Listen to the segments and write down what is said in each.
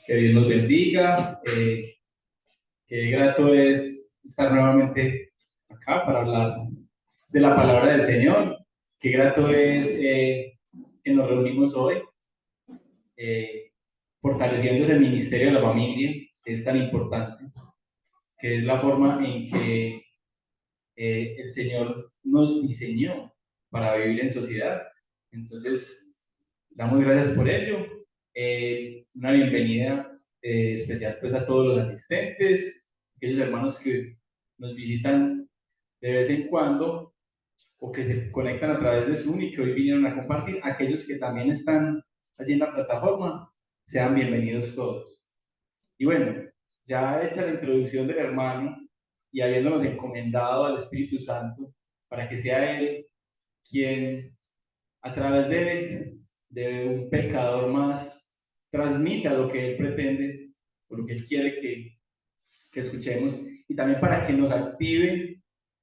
Que Dios nos bendiga. Qué grato es estar nuevamente acá para hablar de la palabra del Señor. Qué grato es que nos reunimos hoy, eh, fortaleciendo ese ministerio de la familia, que es tan importante, que es la forma en que el Señor nos diseñó para vivir en sociedad. Entonces, damos gracias por ello. Una bienvenida especial pues a todos los asistentes, aquellos hermanos que nos visitan de vez en cuando o que se conectan a través de Zoom y que hoy vinieron a compartir, aquellos que también están allí en la plataforma, sean bienvenidos todos. Y bueno, ya hecha la introducción del hermano y habiéndonos encomendado al Espíritu Santo para que sea Él quien a través de un pecador más transmita lo que Él pretende, o lo que Él quiere que escuchemos, y también para que nos active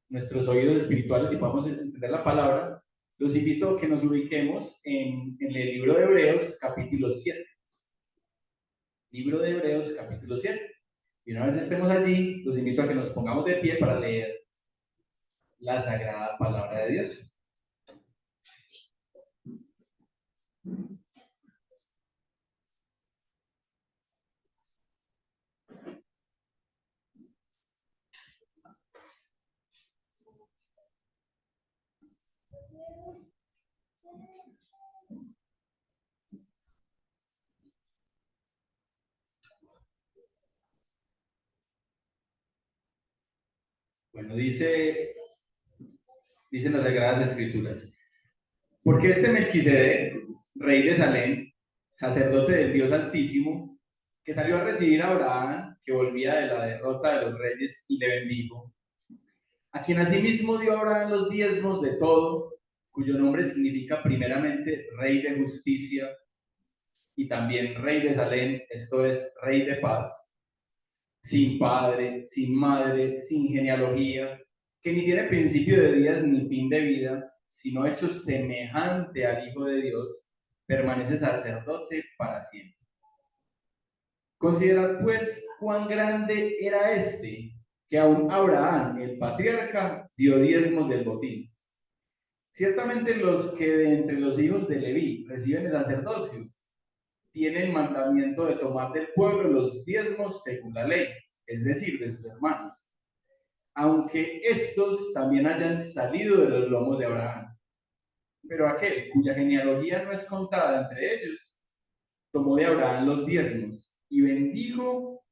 nuestros oídos espirituales y podamos entender la palabra, los invito a que nos ubiquemos en el libro de Hebreos, capítulo 7. Libro de Hebreos, capítulo 7. Y una vez estemos allí, los invito a que nos pongamos de pie para leer la sagrada palabra de Dios. Bueno, dicen las sagradas escrituras: porque este Melquisedec, rey de Salem, sacerdote del Dios Altísimo, que salió a recibir a Abraham, que volvía de la derrota de los reyes, y le bendijo, a quien asimismo dio a Abraham los diezmos de todo, cuyo nombre significa primeramente rey de justicia y también rey de Salem, esto es, rey de paz, sin padre, sin madre, sin genealogía, que ni tiene principio de días ni fin de vida, sino hecho semejante al Hijo de Dios, permanece sacerdote para siempre. Considerad pues cuán grande era este, que aún Abraham, el patriarca, dio diezmos del botín. Ciertamente los que de entre los hijos de Leví reciben el sacerdocio tienen mandamiento de tomar del pueblo los diezmos según la ley, es decir, de sus hermanos, aunque estos también hayan salido de los lomos de Abraham. Pero aquel cuya genealogía no es contada entre ellos, tomó de Abraham los diezmos y bendijo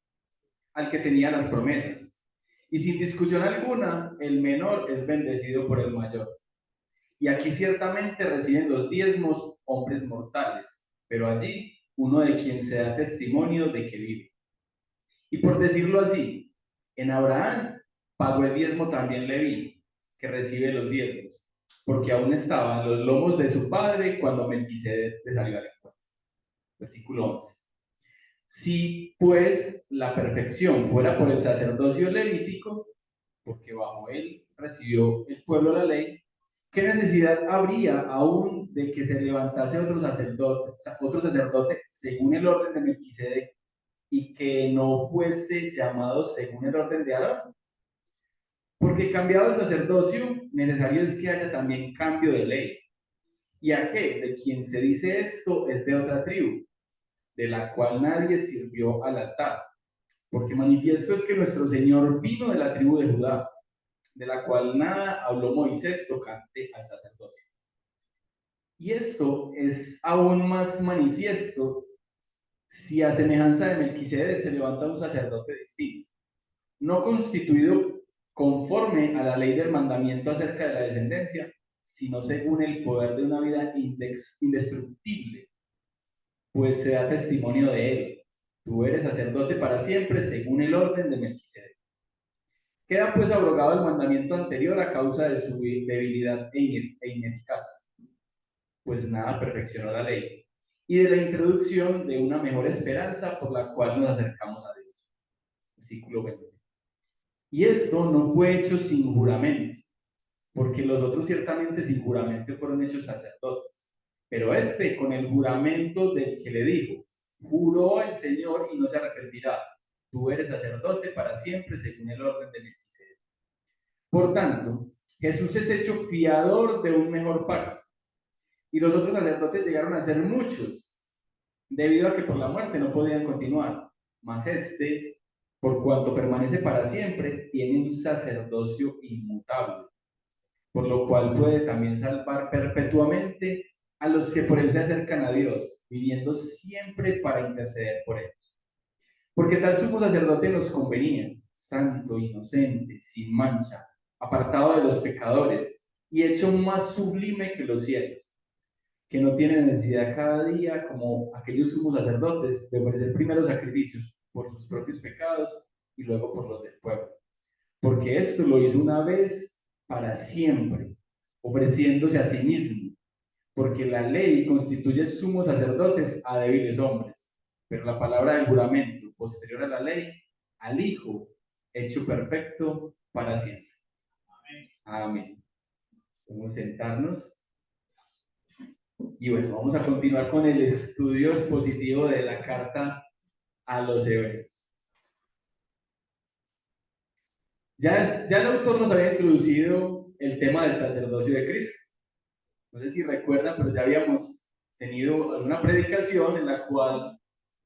al que tenía las promesas. Y sin discusión alguna, el menor es bendecido por el mayor. Y aquí ciertamente reciben los diezmos hombres mortales, pero allí uno de quien se da testimonio de que vive. Y por decirlo así, en Abraham pagó el diezmo también Leví, que recibe los diezmos, porque aún estaba en los lomos de su padre cuando Melquisedec le salió al encuentro. Versículo 11. Si pues la perfección fuera por el sacerdocio levítico, porque bajo él recibió el pueblo la ley, ¿qué necesidad habría aún de que se levantase otro sacerdote según el orden de Melquisedec y que no fuese llamado según el orden de Aarón? Porque cambiado el sacerdocio, necesario es que haya también cambio de ley. Y aquel de quien se dice esto es de otra tribu, de la cual nadie sirvió al altar. Porque manifiesto es que nuestro Señor vino de la tribu de Judá, de la cual nada habló Moisés tocante al sacerdocio. Y esto es aún más manifiesto si a semejanza de Melquisedec se levanta un sacerdote distinto, no constituido conforme a la ley del mandamiento acerca de la descendencia, sino según el poder de una vida indestructible, pues se da testimonio de él. Tú eres sacerdote para siempre según el orden de Melquisedec. Queda pues abrogado el mandamiento anterior a causa de su debilidad e ineficacia, pues nada perfeccionó la ley, y de la introducción de una mejor esperanza por la cual nos acercamos a Dios. Versículo 20. Y esto no fue hecho sin juramento, porque los otros ciertamente sin juramento fueron hechos sacerdotes, pero este con el juramento del que le dijo, Juró el Señor y no se arrepentirá. Tú eres sacerdote para siempre según el orden de Melquisedec. Por tanto, Jesús es hecho fiador de un mejor pacto. Y los otros sacerdotes llegaron a ser muchos, debido a que por la muerte no podían continuar. Mas este, por cuanto permanece para siempre, tiene un sacerdocio inmutable, por lo cual puede también salvar perpetuamente a los que por él se acercan a Dios, viviendo siempre para interceder por ellos. Porque tal sumo sacerdote nos convenía, santo, inocente, sin mancha, apartado de los pecadores y hecho más sublime que los cielos, que no tiene necesidad cada día, como aquellos sumos sacerdotes, de ofrecer primero sacrificios por sus propios pecados y luego por los del pueblo. Porque esto lo hizo una vez para siempre, ofreciéndose a sí mismo, porque la ley constituye sumos sacerdotes a débiles hombres, pero la palabra del juramento posterior a la ley, al Hijo, hecho perfecto para siempre. Amén. Amén. Vamos a sentarnos. Y bueno, vamos a continuar con el estudio expositivo de la carta a los hebreos. Ya el autor nos había introducido el tema del sacerdocio de Cristo. No sé si recuerdan, pero ya habíamos tenido una predicación en la cual,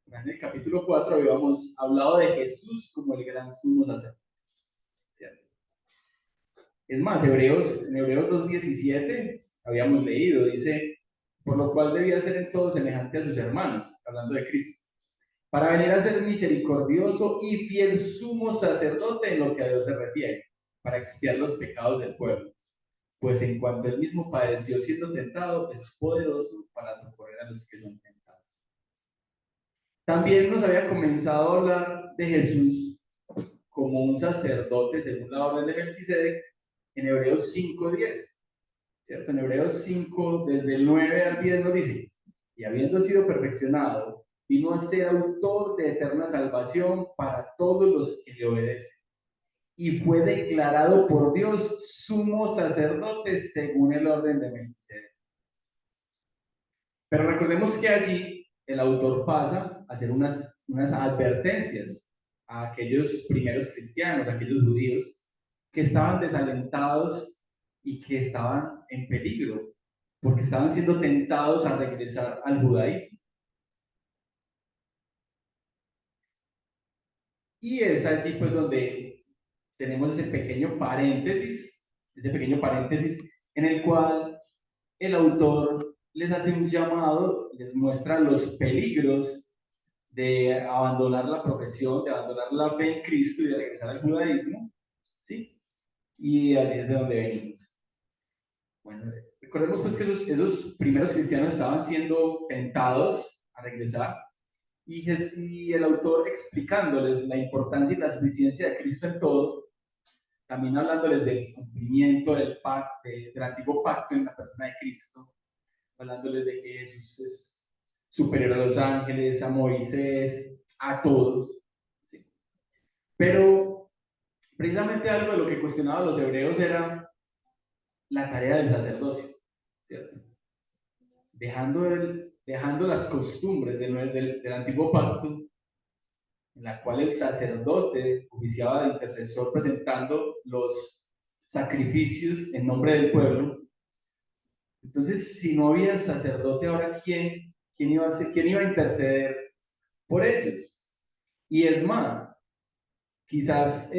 en el capítulo 4, habíamos hablado de Jesús como el gran sumo sacerdote. ¿Cierto? Es más, en Hebreos 2:17 habíamos leído, dice, por lo cual debía ser en todo semejante a sus hermanos, hablando de Cristo, para venir a ser misericordioso y fiel sumo sacerdote en lo que a Dios se refiere, para expiar los pecados del pueblo. Pues en cuanto él mismo padeció siendo tentado, es poderoso para socorrer a los que son tentados. También nos había comenzado a hablar de Jesús como un sacerdote según la orden de Melquisedec en Hebreos 5:10, ¿cierto? En Hebreos 5, desde el 9 al 10 nos dice, y habiendo sido perfeccionado, vino a ser autor de eterna salvación para todos los que le obedecen. Y fue declarado por Dios sumo sacerdote según el orden de Melquisedec. Pero recordemos que allí el autor pasa a hacer unas advertencias a aquellos primeros cristianos, a aquellos judíos, que estaban desalentados y que estaban en peligro, porque estaban siendo tentados a regresar al judaísmo. Y es allí pues donde tenemos ese pequeño paréntesis en el cual el autor les hace un llamado, les muestra los peligros de abandonar la profesión, de abandonar la fe en Cristo y de regresar al judaísmo, ¿sí? Y allí es de donde venimos. Bueno, recordemos pues que esos primeros cristianos estaban siendo tentados a regresar y el autor explicándoles la importancia y la suficiencia de Cristo en todo, también hablándoles del cumplimiento del pacto, del antiguo pacto en la persona de Cristo, hablándoles de que Jesús es superior a los ángeles, a Moisés, a todos. ¿Sí? Pero precisamente algo de lo que cuestionaban los hebreos era la tarea del sacerdocio, ¿cierto? Dejando las costumbres del antiguo pacto, en la cual el sacerdote oficiaba de intercesor presentando los sacrificios en nombre del pueblo. Entonces, si no había sacerdote, ahora ¿quién iba a interceder por ellos? Y es más, quizás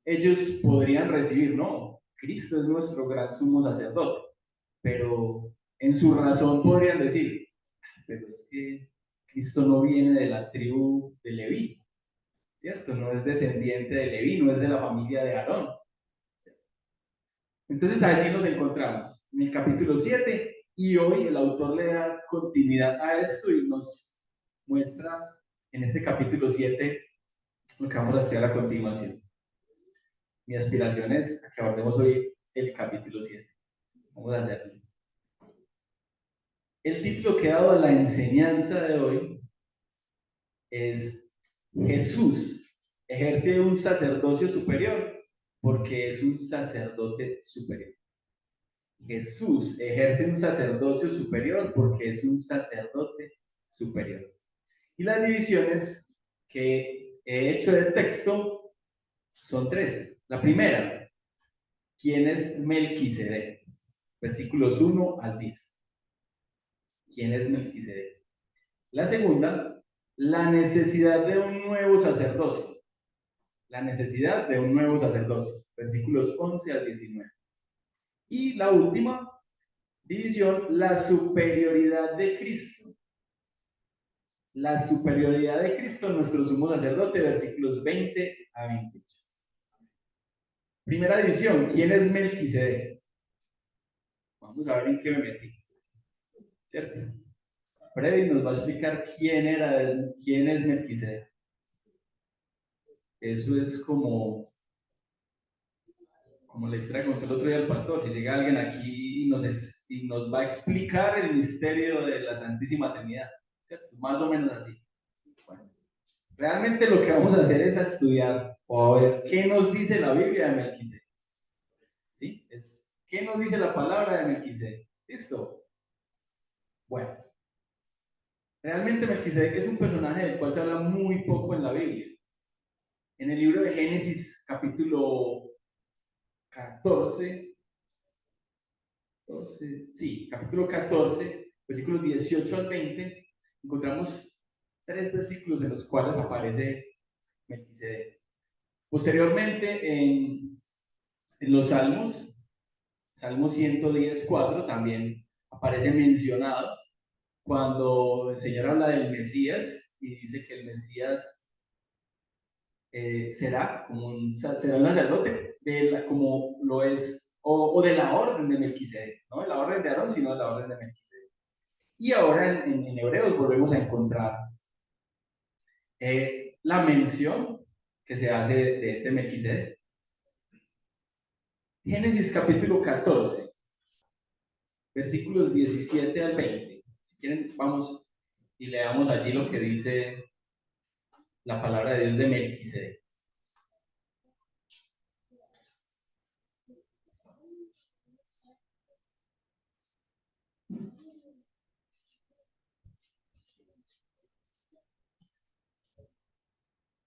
ellos podrían recibir, no, Cristo es nuestro gran sumo sacerdote, pero en su razón podrían decir, pero es que Cristo no viene de la tribu de Leví, ¿cierto? No es descendiente de Leví, no es de la familia de Aarón. Entonces allí nos encontramos en el capítulo 7 y hoy el autor le da continuidad a esto y nos muestra en este capítulo 7 lo que vamos a estudiar a continuación. Mi aspiración es a que abordemos hoy el capítulo 7. Vamos a hacerlo. El título que he dado a la enseñanza de hoy es Jesús ejerce un sacerdocio superior porque es un sacerdote superior. Jesús ejerce un sacerdocio superior porque es un sacerdote superior. Y las divisiones que he hecho del texto son tres. La primera, ¿quién es Melquisedec? Versículos 1 al 10. ¿Quién es Melquisedec? La segunda, la necesidad de un nuevo sacerdocio. La necesidad de un nuevo sacerdocio. Versículos 11 al 19. Y la última división, la superioridad de Cristo. La superioridad de Cristo, nuestro sumo sacerdote, versículos 20 a 28. Primera división, ¿quién es Melquisedec? Vamos a ver en qué me metí. ¿Cierto? Freddy nos va a explicar quién es Melquisedec. Eso es como la historia que contó el otro día el pastor. Si llega alguien aquí y nos va a explicar el misterio de la Santísima Trinidad. ¿Cierto? Más o menos así. Bueno, realmente lo que vamos a hacer es estudiar o a ver qué nos dice la Biblia de Melquisedec. ¿Sí? ¿Qué nos dice la palabra de Melquisedec? ¿Listo? Bueno, realmente Melquisedec es un personaje del cual se habla muy poco en la Biblia. En el libro de Génesis, capítulo 14, capítulo 14, versículos 18 al 20, encontramos tres versículos en los cuales aparece Melquisedec. Posteriormente, en los Salmos, Salmo 110:4 también aparece mencionado cuando el Señor habla del Mesías y dice que el Mesías será un sacerdote como lo es, o de la orden de Melquisedec, no de la orden de Aarón, sino de la orden de Melquisedec. Y ahora en Hebreos volvemos a encontrar la mención que se hace de este Melquisedec. Génesis capítulo 14, versículos 17 al 20. Si quieren, vamos y leamos allí lo que dice la palabra de Dios de Melquisedec.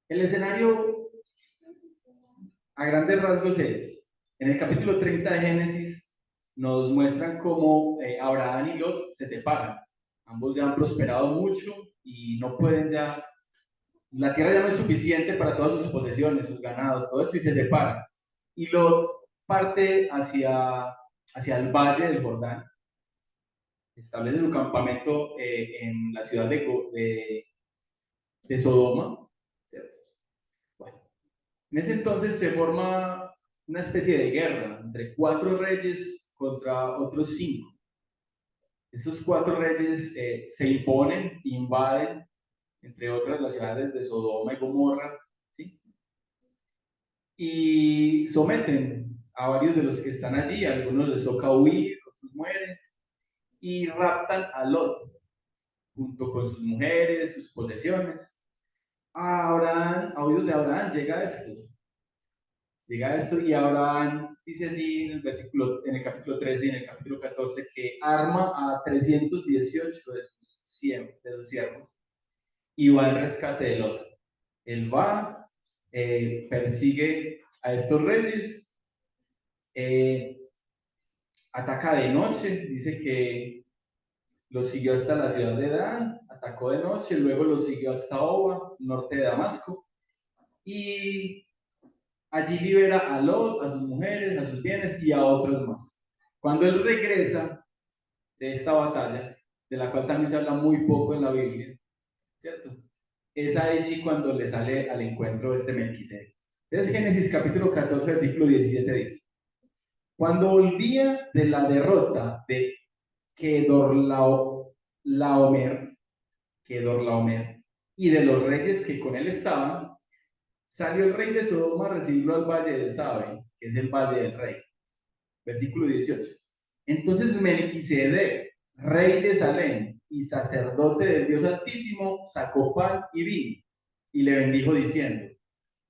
El escenario a grandes rasgos es, en el capítulo 30 de Génesis nos muestran cómo Abraham y Lot se separan. Ambos ya han prosperado mucho y no pueden ya, la tierra ya no es suficiente para todas sus posesiones, sus ganados, todo eso, y se separan. Y Lot parte hacia el valle del Jordán, establece su campamento en la ciudad de Sodoma, ¿cierto? Bueno, en ese entonces se forma una especie de guerra entre 4 reyes contra otros 5. Estos 4 reyes se imponen, invaden, entre otras, las ciudades de Sodoma y Gomorra, ¿sí? Y someten a varios de los que están allí, a algunos les toca huir, otros mueren, y raptan a Lot, junto con sus mujeres, sus posesiones. A oídos de Abraham llega esto. Llega esto y Abraham dice allí en el capítulo 13 y en el capítulo 14 que arma a 318 de sus siervos y va al rescate de Lot. Él va, persigue a estos reyes, ataca de noche, dice que los siguió hasta la ciudad de Dan, atacó de noche, luego los siguió hasta Oba, norte de Damasco, y allí libera a Lot, a sus mujeres, a sus bienes y a otros más. Cuando él regresa de esta batalla, de la cual también se habla muy poco en la Biblia, ¿cierto? Es allí cuando le sale al encuentro este Melquisedec. Entonces Génesis capítulo 14, versículo 17 dice: cuando volvía de la derrota de Kedorlaomer y de los reyes que con él estaban, salió el rey de Sodoma a recibirlo al valle del Sabe, que es el valle del rey. Versículo 18. Entonces Melquisedec, rey de Salem y sacerdote del Dios Altísimo, sacó pan y vino y le bendijo diciendo: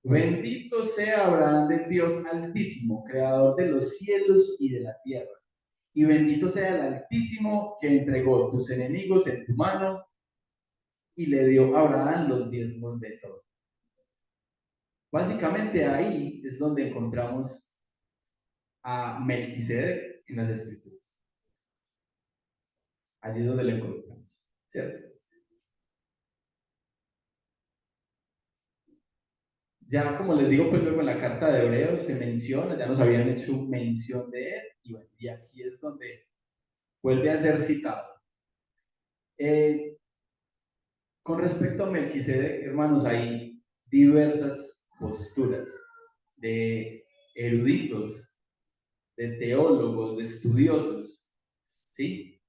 bendito sea Abraham del Dios Altísimo, creador de los cielos y de la tierra. Y bendito sea el Altísimo que entregó tus enemigos en tu mano. y le dio a Abraham los diezmos de todo. Básicamente ahí es donde encontramos a Melquisedec en las Escrituras. Allí es donde lo encontramos, ¿cierto? Ya como les digo, pues luego en la carta de Hebreos se menciona, ya nos habían hecho mención de él, y bueno, y aquí es donde vuelve a ser citado. Con respecto a Melquisedec, hermanos, hay diversas posturas de eruditos, de teólogos, de estudiosos, ¿sí?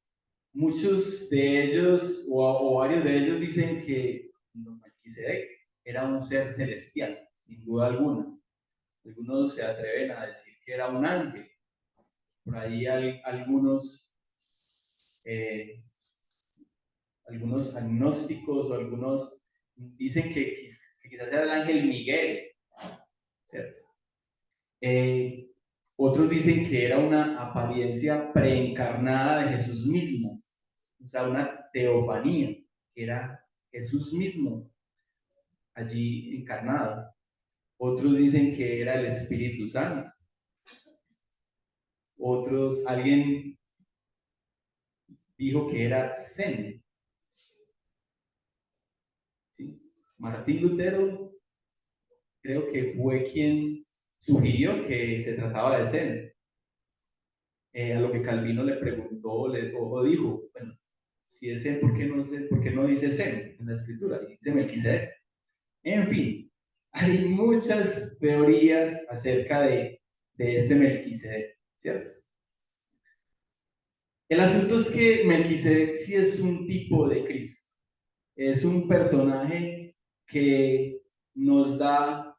Muchos de ellos, o varios de ellos, dicen que Melquisedec era un ser celestial, sin duda alguna. Algunos se atreven a decir que era un ángel. Por ahí hay eh, algunos agnósticos o algunos dicen que quizás era el ángel Miguel, ¿cierto? Otros dicen que era una apariencia preencarnada de Jesús mismo, o sea, una teofanía, que era Jesús mismo allí encarnado. Otros dicen que era el Espíritu Santo. Alguien dijo que era Zen. ¿Sí? Martín Lutero creo que fue quien sugirió que se trataba de Zen. A lo que Calvino le preguntó o dijo, bueno, si es Zen, ¿por qué no dice Zen en la escritura? Y dice Melquisedec. En fin, hay muchas teorías acerca de este Melquisedec, ¿cierto? El asunto es que Melquisedec sí es un tipo de Cristo. Es un personaje que nos da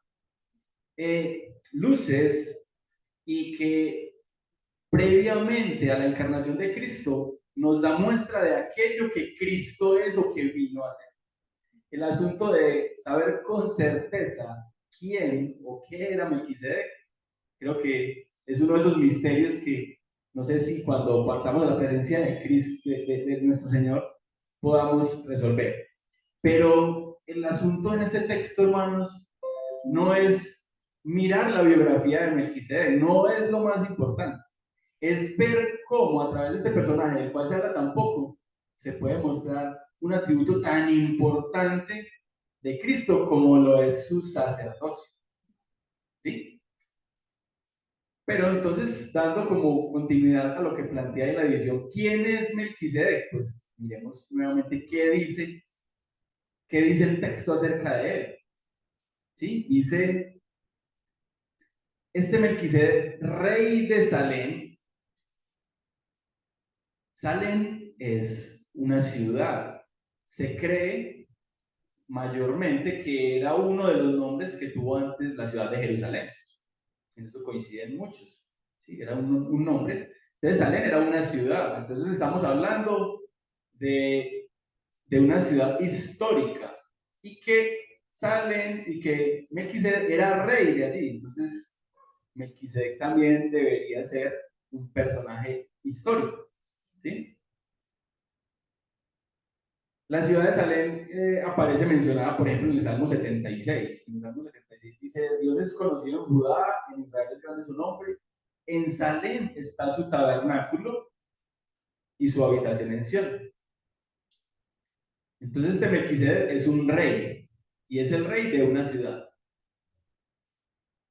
luces y que previamente a la encarnación de Cristo nos da muestra de aquello que Cristo es o que vino a ser. El asunto de saber con certeza quién o qué era Melquisedec, creo que es uno de esos misterios que no sé si cuando partamos de la presencia de Cristo, de nuestro Señor, podamos resolver. Pero el asunto en este texto, hermanos, no es mirar la biografía de Melquisedec, no es lo más importante. Es ver cómo a través de este personaje, del cual se habla tan poco, se puede mostrar un atributo tan importante de Cristo como lo es su sacerdocio. ¿Sí? Pero entonces, dando como continuidad a lo que plantea en la división, ¿quién es Melquisedec? Pues miremos nuevamente qué dice el texto acerca de él. ¿Sí? Dice, este Melquisedec, rey de Salem. Salem es una ciudad. Se cree mayormente que era uno de los nombres que tuvo antes la ciudad de Jerusalén. En eso coinciden muchos. ¿Sí? Era un nombre. Entonces, Salem era una ciudad. Entonces, estamos hablando de una ciudad histórica y que Salem y que Melquisedec era rey de allí. Entonces, Melquisedec también debería ser un personaje histórico. ¿Sí? La ciudad de Salem aparece mencionada, por ejemplo, en el Salmo 76. En el Salmo 76 dice, Dios es conocido en Judá, en Israel es grande su nombre, en Salem está su tabernáculo y su habitación en Sion. Entonces este Melquisedec es un rey, y es el rey de una ciudad.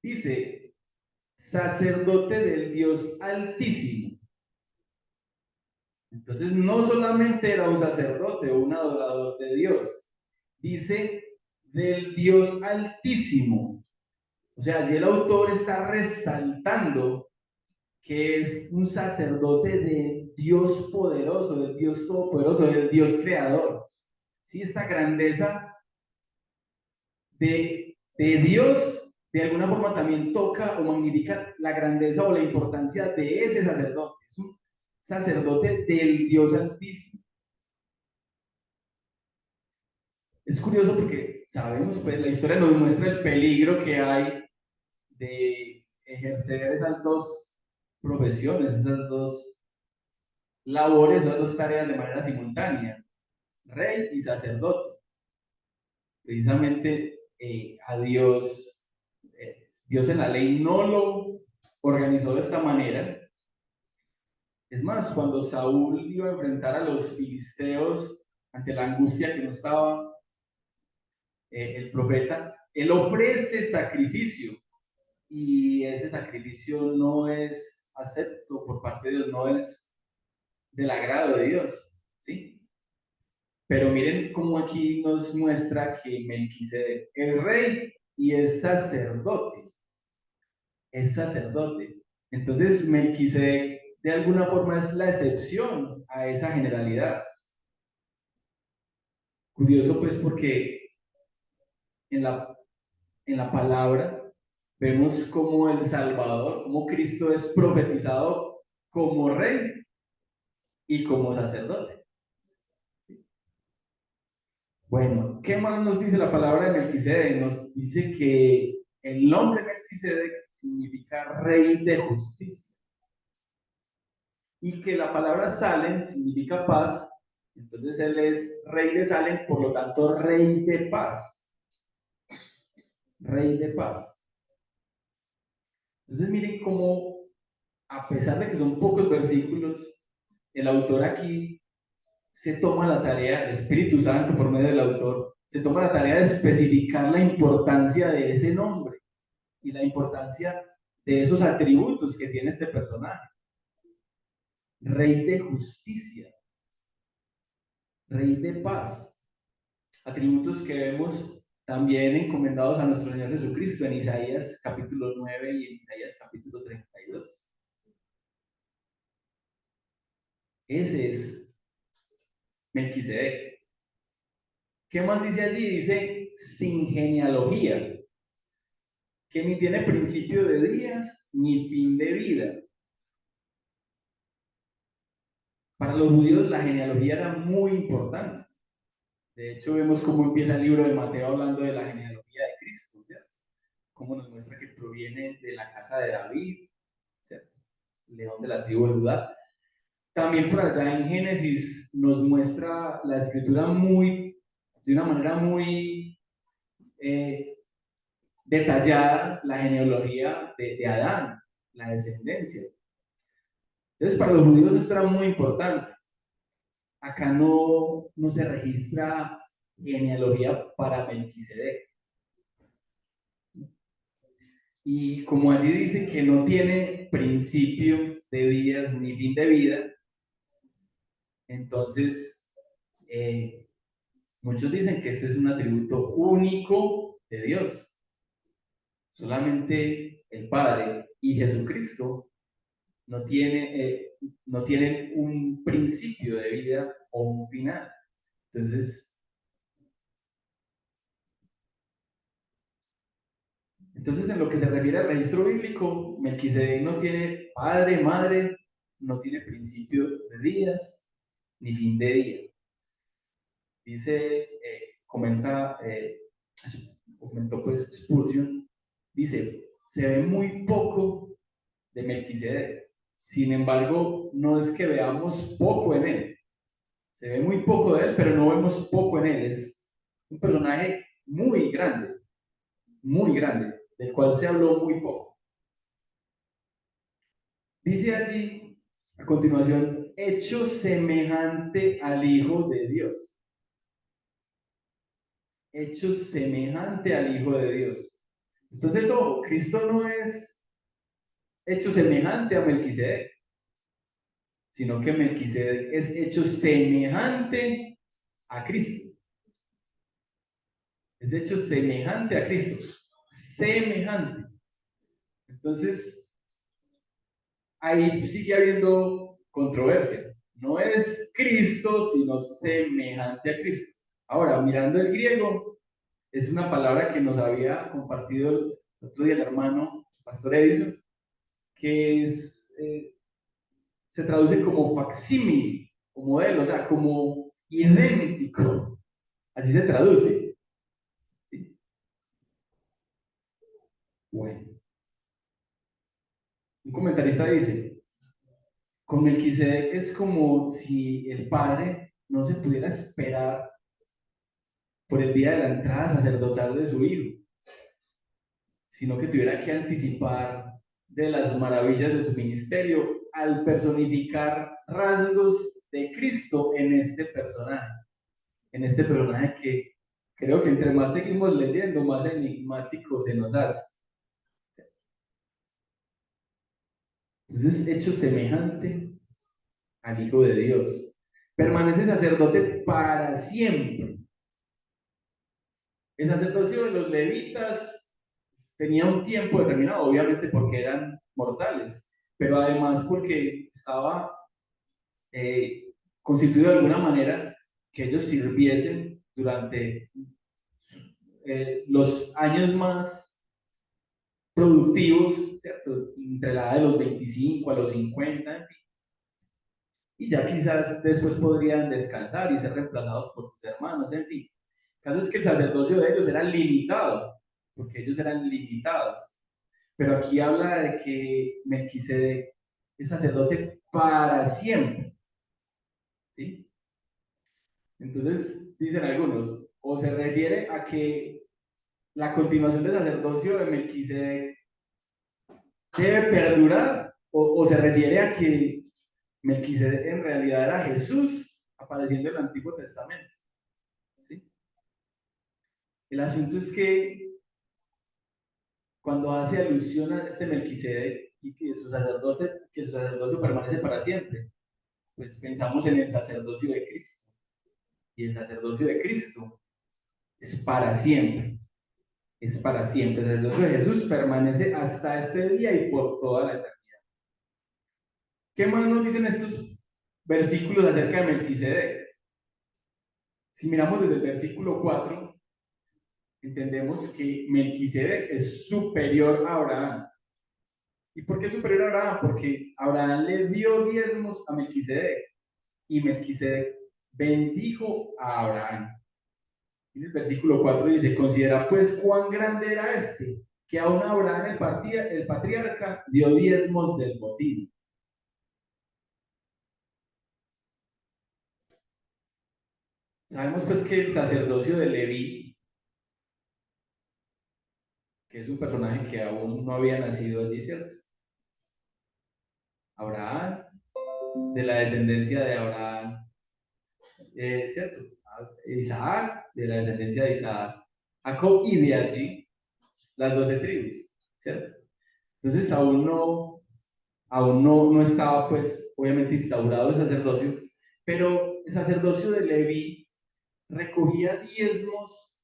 Dice, sacerdote del Dios Altísimo. Entonces no solamente era un sacerdote o un adorador de Dios, dice del Dios Altísimo. O sea, allí el autor está resaltando que es un sacerdote de Dios poderoso, del Dios todopoderoso, del Dios creador. ¿Sí? Esta grandeza de Dios de alguna forma también toca o magnifica la grandeza o la importancia de ese sacerdote. Es un sacerdote del Dios Altísimo. Es curioso porque sabemos, pues la historia nos muestra el peligro que hay de ejercer esas dos profesiones, esas dos labores, esas dos tareas de manera simultánea, rey y sacerdote. precisamente a Dios, Dios en la ley no lo organizó de esta manera. Es más, cuando Saúl iba a enfrentar a los filisteos ante la angustia que no estaba el profeta, él ofrece sacrificio y ese sacrificio no es acepto por parte de Dios, no es del agrado de Dios, ¿sí? Pero miren cómo aquí nos muestra que Melquisedec es rey y es sacerdote, es sacerdote. Entonces Melquisedec de alguna forma es la excepción a esa generalidad. Curioso pues porque en la palabra vemos como el Salvador, como Cristo es profetizado como rey y como sacerdote. Bueno, ¿qué más nos dice la palabra de Melquisedec? Nos dice que el nombre Melquisedec significa rey de justicia y que la palabra Salem significa paz. Entonces él es rey de Salem, por lo tanto rey de paz, rey de paz. Entonces miren cómo, a pesar de que son pocos versículos, el autor aquí se toma la tarea, el Espíritu Santo por medio del autor, se toma la tarea de especificar la importancia de ese nombre y la importancia de esos atributos que tiene este personaje. Rey de justicia, rey de paz, atributos que vemos también encomendados a nuestro Señor Jesucristo en Isaías capítulo 9 y en Isaías capítulo 32. Ese es Melquisedec. ¿Qué más dice allí? Dice sin genealogía, que ni tiene principio de días ni fin de vida. Para los judíos la genealogía era muy importante. De hecho, vemos cómo empieza el libro de Mateo hablando de la genealogía de Cristo, ¿cierto? Cómo nos muestra que proviene de la casa de David, ¿cierto? León de la tribu de Judá. También por allá en Génesis nos muestra la escritura de una manera muy detallada la genealogía de Adán, la descendencia. Entonces, para los judíos esto era muy importante. Acá no se registra genealogía para Melquisedec. Y como allí dice que no tiene principio de días ni fin de vida, entonces muchos dicen que este es un atributo único de Dios. Solamente el Padre y Jesucristo no tienen un principio de vida o un final. Entonces, en lo que se refiere al registro bíblico, Melquisedec no tiene padre, madre, no tiene principio de días, ni fin de día. Dice, comentó pues Spurgeon, dice, se ve muy poco de Melquisedec. Sin embargo, no es que veamos poco en él. Se ve muy poco de él, pero no vemos poco en él. Es un personaje muy grande, del cual se habló muy poco. Dice allí, a continuación, hecho semejante al Hijo de Dios. Hecho semejante al Hijo de Dios. Entonces, ojo, Cristo no es hecho semejante a Melquisedec, sino que Melquisedec es hecho semejante a Cristo. Es hecho semejante a Cristo. Semejante. Entonces, ahí sigue habiendo controversia. No es Cristo, sino semejante a Cristo. Ahora, mirando el griego, es una palabra que nos había compartido el otro día el hermano Pastor Edison, que se traduce como facsímil, o modelo, o sea, como idéntico. Así se traduce. ¿Sí? Bueno, un comentarista dice, con Melquisedec es como si el Padre no se pudiera esperar por el día de la entrada sacerdotal de su hijo, sino que tuviera que anticipar de las maravillas de su ministerio al personificar rasgos de Cristo en este personaje que creo que entre más seguimos leyendo, más enigmático se nos hace. Entonces, hecho semejante al Hijo de Dios. Permanece sacerdote para siempre. El sacerdocio de los levitas tenía un tiempo determinado, obviamente porque eran mortales, pero además porque estaba constituido de alguna manera que ellos sirviesen durante los años más productivos, ¿cierto? Entre la edad de los 25 a los 50, en fin, y ya quizás después podrían descansar y ser reemplazados por sus hermanos, en fin. El caso es que el sacerdocio de ellos era limitado, porque ellos eran limitados. Pero aquí habla de que Melquisedec es sacerdote para siempre, ¿sí? Entonces, dicen algunos, o se refiere a que la continuación del sacerdocio de Melquisedec debe perdurar, o se refiere a que Melquisedec en realidad era Jesús apareciendo en el Antiguo Testamento. ¿Sí? El asunto es que cuando hace alusión a este Melquisedec y que que su sacerdocio permanece para siempre, pues pensamos en el sacerdocio de Cristo. Y el sacerdocio de Cristo es para siempre. Es para siempre. El sacerdocio de Jesús permanece hasta este día y por toda la eternidad. ¿Qué más nos dicen estos versículos acerca de Melquisedec? Si miramos desde el versículo 4, entendemos que Melquisedec es superior a Abraham. ¿Y por qué superior a Abraham? Porque Abraham le dio diezmos a Melquisedec y Melquisedec bendijo a Abraham. En el versículo 4 dice, considera pues cuán grande era este, que aún Abraham el patriarca dio diezmos del botín. Sabemos pues que el sacerdocio de Leví, que es un personaje que aún no había nacido allí, ¿cierto? Abraham, de la descendencia de Abraham, ¿cierto? Isaac, de la descendencia de Isaac, Jacob, y de allí las 12 tribus, ¿cierto? Entonces aún no estaba, pues, obviamente instaurado el sacerdocio, pero el sacerdocio de Leví recogía diezmos,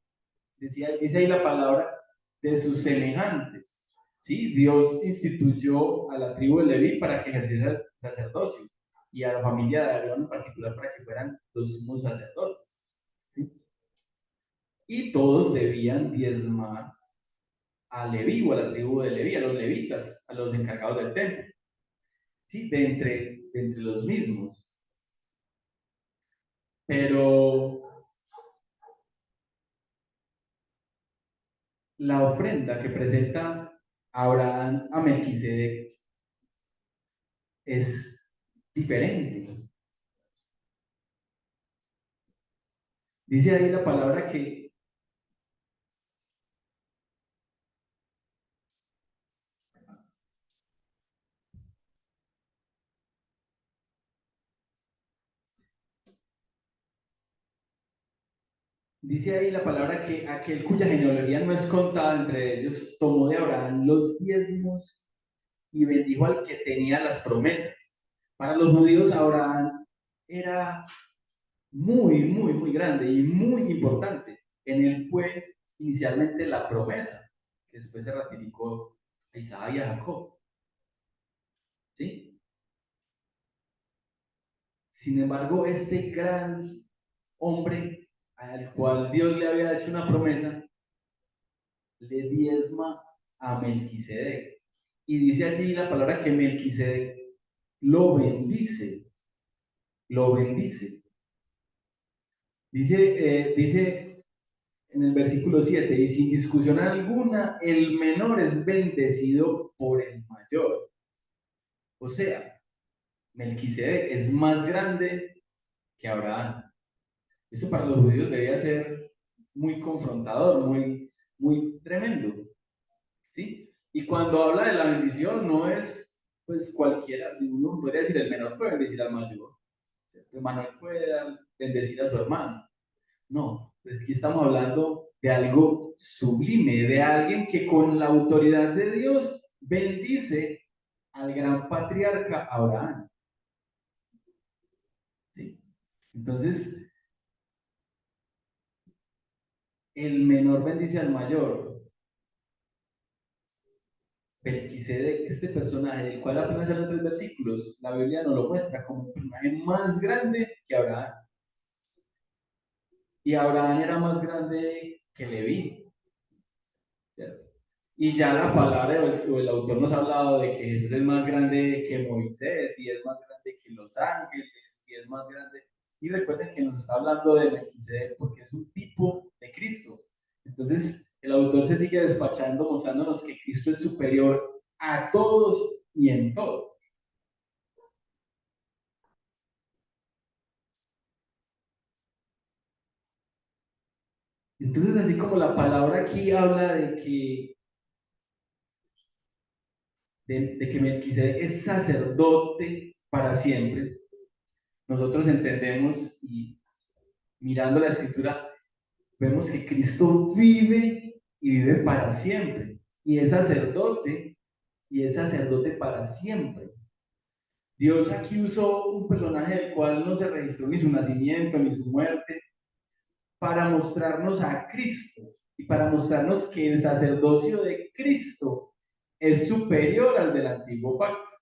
dice ahí la palabra, de sus semejantes. ¿Sí? Dios instituyó a la tribu de Leví para que ejerciera el sacerdocio y a la familia de Aarón en particular para que fueran los sumos sacerdotes. ¿Sí? Y todos debían diezmar a Leví o a la tribu de Leví, a los levitas, a los encargados del templo. ¿Sí? De entre los mismos. Pero la ofrenda que presenta Abraham a Melquisedec es diferente. Dice ahí la palabra que dice ahí la palabra que aquel cuya genealogía no es contada entre ellos tomó de Abraham los diezmos y bendijo al que tenía las promesas. Para los judíos Abraham era muy, muy, muy grande y muy importante. En él fue inicialmente la promesa, que después se ratificó a Isaac y a Jacob. ¿Sí? Sin embargo, este gran hombre al cual Dios le había hecho una promesa, le diezma a Melquisedec. Y dice allí la palabra que Melquisedec lo bendice, lo bendice. Dice en el versículo 7, y sin discusión alguna, el menor es bendecido por el mayor. O sea, Melquisedec es más grande que Abraham. Eso para los judíos debía ser muy confrontador, muy tremendo, ¿sí? Y cuando habla de la bendición, no es pues cualquiera, uno podría decir el menor puede bendecir al mayor, ¿cierto? Manuel puede bendecir a su hermano. No, pues aquí estamos hablando de algo sublime, de alguien que con la autoridad de Dios bendice al gran patriarca Abraham. ¿Sí? Entonces, el menor bendice al mayor. Melquisedec, este personaje, del cual apenas hablan 3 versículos, la Biblia nos lo muestra como un personaje más grande que Abraham. Y Abraham era más grande que Leví, ¿cierto? Y ya la palabra o el autor nos ha hablado de que Jesús es más grande que Moisés, y es más grande que los ángeles, y es más grande. Y recuerden que nos está hablando de Melquisedec porque es un tipo de Cristo. Entonces, el autor se sigue despachando, mostrándonos que Cristo es superior a todos y en todo. Entonces, así como la palabra aquí habla de que Melquisedec es sacerdote para siempre, nosotros entendemos y mirando la escritura, vemos que Cristo vive y vive para siempre. Y es sacerdote para siempre. Dios aquí usó un personaje del cual no se registró ni su nacimiento ni su muerte para mostrarnos a Cristo y para mostrarnos que el sacerdocio de Cristo es superior al del antiguo pacto.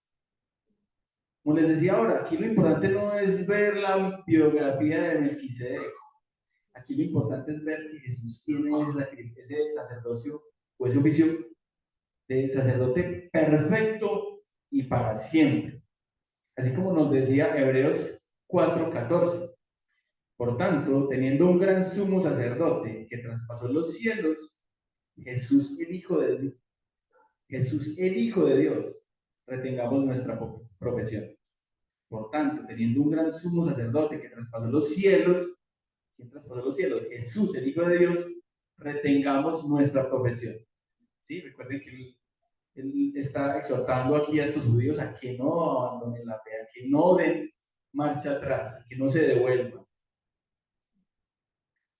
Como les decía ahora, aquí lo importante no es ver la biografía de Melquisedec. Aquí lo importante es ver que Jesús tiene ese sacerdocio o ese oficio de sacerdote perfecto y para siempre. Así como nos decía Hebreos 4:14. Por tanto, teniendo un gran sumo sacerdote que traspasó los cielos, Jesús el Hijo de, Jesús el Hijo de Dios, retengamos nuestra profesión. Por tanto, teniendo un gran sumo sacerdote que traspasó los cielos, ¿quién traspasó los cielos? Jesús, el Hijo de Dios, retengamos nuestra profesión. ¿Sí? Recuerden que él está exhortando aquí a estos judíos a que no abandonen la fe, a que no den marcha atrás, a que no se devuelvan.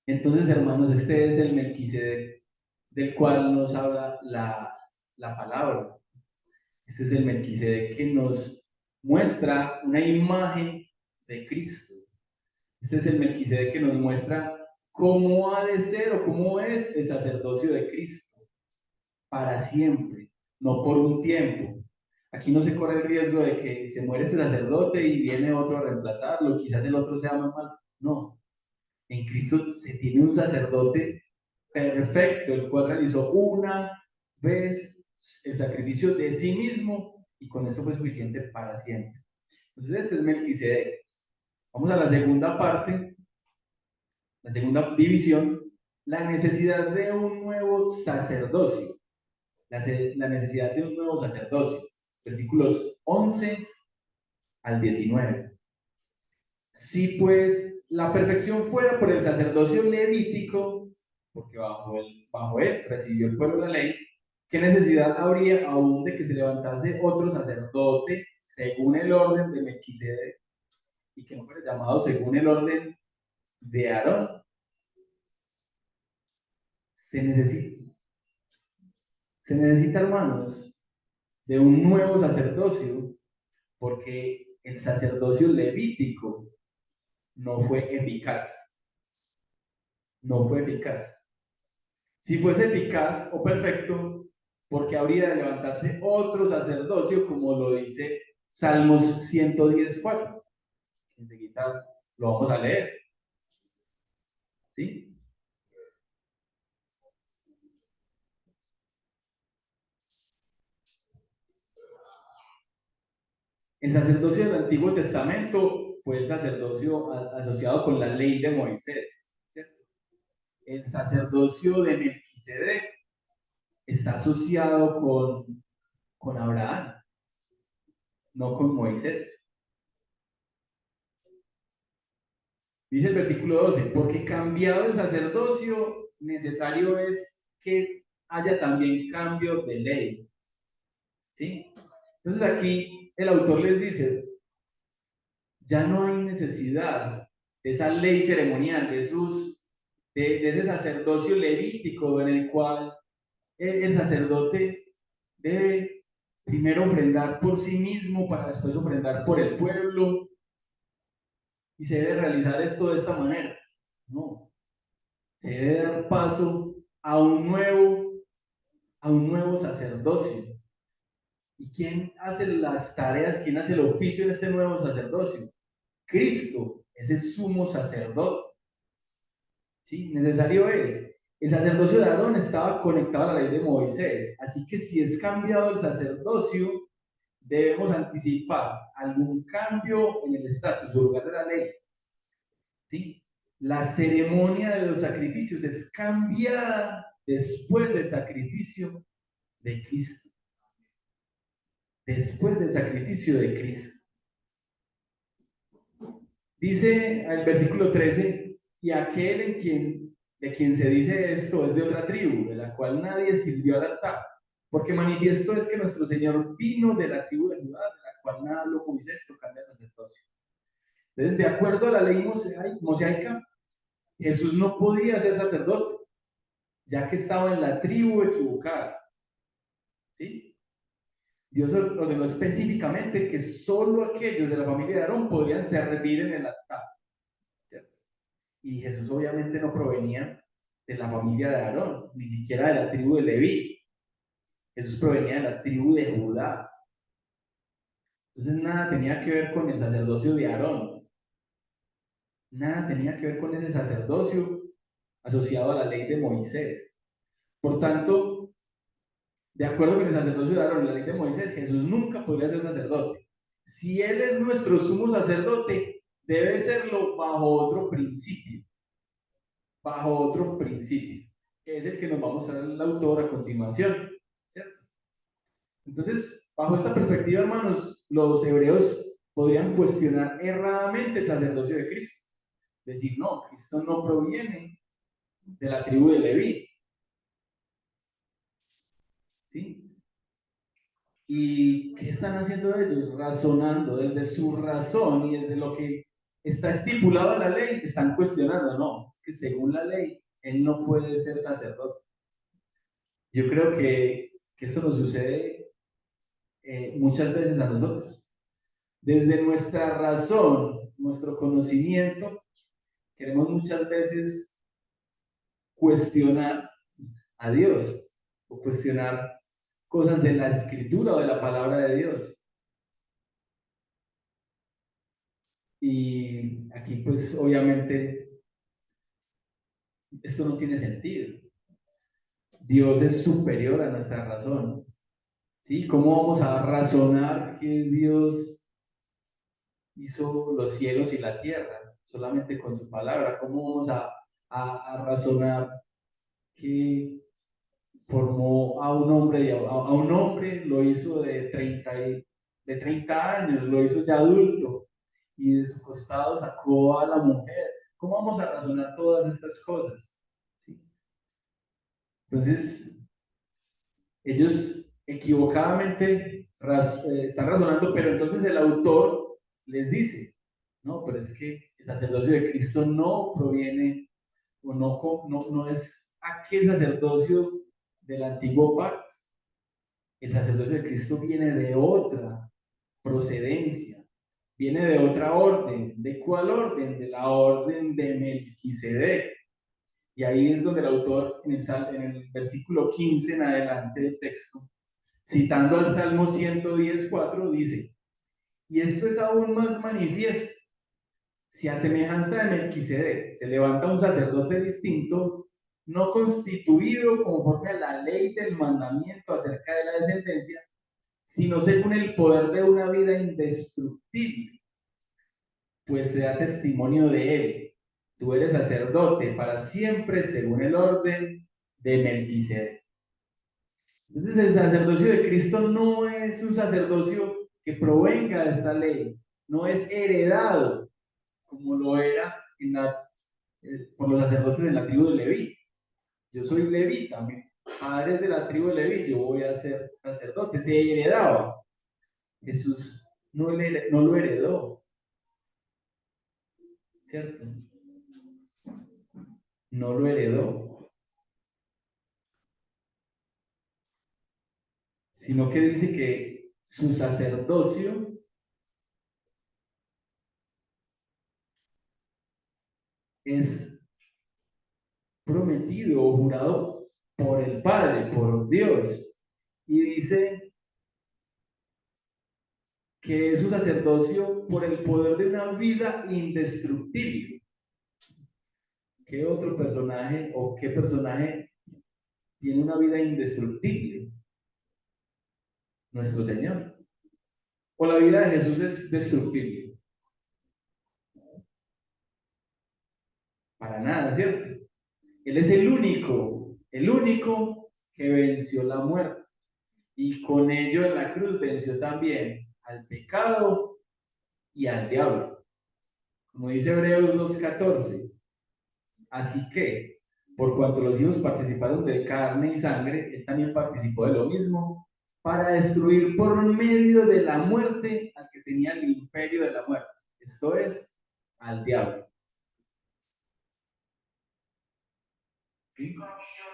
Entonces, hermanos, este es el Melquisedec del cual nos habla la palabra. Este es el Melquisedec que nos muestra una imagen de Cristo. Este es el Melquisedec que nos muestra cómo ha de ser o cómo es el sacerdocio de Cristo para siempre, no por un tiempo. Aquí no se corre el riesgo de que se muere ese sacerdote y viene otro a reemplazarlo, quizás el otro sea más malo. No, en Cristo se tiene un sacerdote perfecto, el cual realizó una vez el sacrificio de sí mismo y con eso fue suficiente para siempre. Entonces este es Melquisedec. Vamos a la segunda parte, la segunda división, la necesidad de un nuevo sacerdocio. La necesidad de un nuevo sacerdocio. Versículos 11 al 19. Si pues la perfección fuera por el sacerdocio levítico, porque bajo él recibió el pueblo la ley, ¿qué necesidad habría aún de que se levantase otro sacerdote según el orden de Melquisedec y que no fuera llamado según el orden de Aarón? Se necesita, se necesita, hermanos, de un nuevo sacerdocio, porque el sacerdocio levítico no fue eficaz, no fue eficaz. Si fuese eficaz o perfecto, porque habría de levantarse otro sacerdocio, como lo dice Salmos 110:4. Enseguida lo vamos a leer. ¿Sí? El sacerdocio del Antiguo Testamento fue el sacerdocio asociado con la ley de Moisés, ¿cierto? El sacerdocio de Melquisedec está asociado con Abraham, no con Moisés. Dice el versículo 12, porque cambiado el sacerdocio, necesario es que haya también cambio de ley. ¿Sí? Entonces aquí el autor les dice, ya no hay necesidad de esa ley ceremonial, de ese sacerdocio levítico en el cual el sacerdote debe primero ofrendar por sí mismo para después ofrendar por el pueblo y se debe realizar esto de esta manera. No, se debe dar paso a un nuevo sacerdocio. ¿Y quién hace las tareas, quién hace el oficio en este nuevo sacerdocio? Cristo, ese sumo sacerdote. ¿Sí? Necesario es. El sacerdocio de Aarón estaba conectado a la ley de Moisés, así que si es cambiado el sacerdocio, debemos anticipar algún cambio en el estatus o lugar de la ley. ¿Sí? La ceremonia de los sacrificios es cambiada después del sacrificio de Cristo. Después del sacrificio de Cristo. Dice el versículo 13, y aquel de quien se dice esto es de otra tribu, de la cual nadie sirvió al altar, porque manifiesto es que nuestro Señor vino de la tribu de Judá, de la cual nada habló Moisés, tocando al sacerdocio. Entonces, de acuerdo a la ley mosaica, Jesús no podía ser sacerdote, ya que estaba en la tribu equivocada. ¿Sí? Dios ordenó específicamente que solo aquellos de la familia de Aarón podrían servir en el altar. ¿Cierto? Y Jesús obviamente no provenía de la familia de Aarón, ni siquiera de la tribu de Leví. Jesús provenía de la tribu de Judá. Entonces nada tenía que ver con el sacerdocio de Aarón. Nada tenía que ver con ese sacerdocio asociado a la ley de Moisés. Por tanto, de acuerdo con el sacerdocio de Aarón y la ley de Moisés, Jesús nunca podría ser sacerdote. Si Él es nuestro sumo sacerdote, debe serlo bajo otro principio. Bajo otro principio, que es el que nos va a mostrar el autor a continuación. ¿Cierto? Entonces, bajo esta perspectiva, hermanos, los hebreos podrían cuestionar erradamente el sacerdocio de Cristo. Decir, no, Cristo no proviene de la tribu de Leví. ¿Sí? ¿Y qué están haciendo ellos? Razonando desde su razón y desde lo que está estipulado en la ley, están cuestionando, no, es que según la ley, él no puede ser sacerdote. Yo creo que esto nos sucede muchas veces a nosotros. Desde nuestra razón, nuestro conocimiento, queremos muchas veces cuestionar a Dios o cuestionar cosas de la escritura o de la palabra de Dios. Y aquí pues obviamente esto no tiene sentido. Dios es superior a nuestra razón. ¿Sí? ¿Cómo vamos a razonar que Dios hizo los cielos y la tierra solamente con su palabra? ¿Cómo vamos a razonar que formó a un hombre, a un hombre lo hizo de 30 años, lo hizo ya adulto, y de su costado sacó a la mujer? ¿Cómo vamos a razonar todas estas cosas? ¿Sí? Entonces, ellos equivocadamente están razonando, pero entonces el autor les dice, no, pero es que el sacerdocio de Cristo no proviene o no es aquel sacerdocio del antiguo pacto. El sacerdocio de Cristo viene de otra procedencia, viene de otra orden. ¿De cuál orden? De la orden de Melquisedec. Y ahí es donde el autor, en el versículo 15 en adelante del texto, citando al Salmo 110:4, dice, y esto es aún más manifiesto, si a semejanza de Melquisedec se levanta un sacerdote distinto, no constituido conforme a la ley del mandamiento acerca de la descendencia, sino según el poder de una vida indestructible, pues se da testimonio de él. Tú eres sacerdote para siempre según el orden de Melquisedec. Entonces el sacerdocio de Cristo no es un sacerdocio que provenga de esta ley, no es heredado como lo era por los sacerdotes de la tribu de Leví. Yo soy levita, mi padre es de la tribu de Leví, yo voy a ser sacerdote. Se heredaba. Jesús no lo heredó, ¿cierto? No lo heredó, sino que dice que su sacerdocio es prometido o jurado por el Padre, por Dios. Y dice que es un sacerdocio por el poder de una vida indestructible. ¿Qué otro personaje o qué personaje tiene una vida indestructible? Nuestro Señor. ¿O la vida de Jesús es destructible? Para nada, ¿cierto? Él es el único que venció la muerte. Y con ello en la cruz venció también al pecado y al diablo. Como dice Hebreos 2:14. Así que, por cuanto los hijos participaron de carne y sangre, él también participó de lo mismo, para destruir por medio de la muerte al que tenía el imperio de la muerte. Esto es, al diablo. ¿Sí?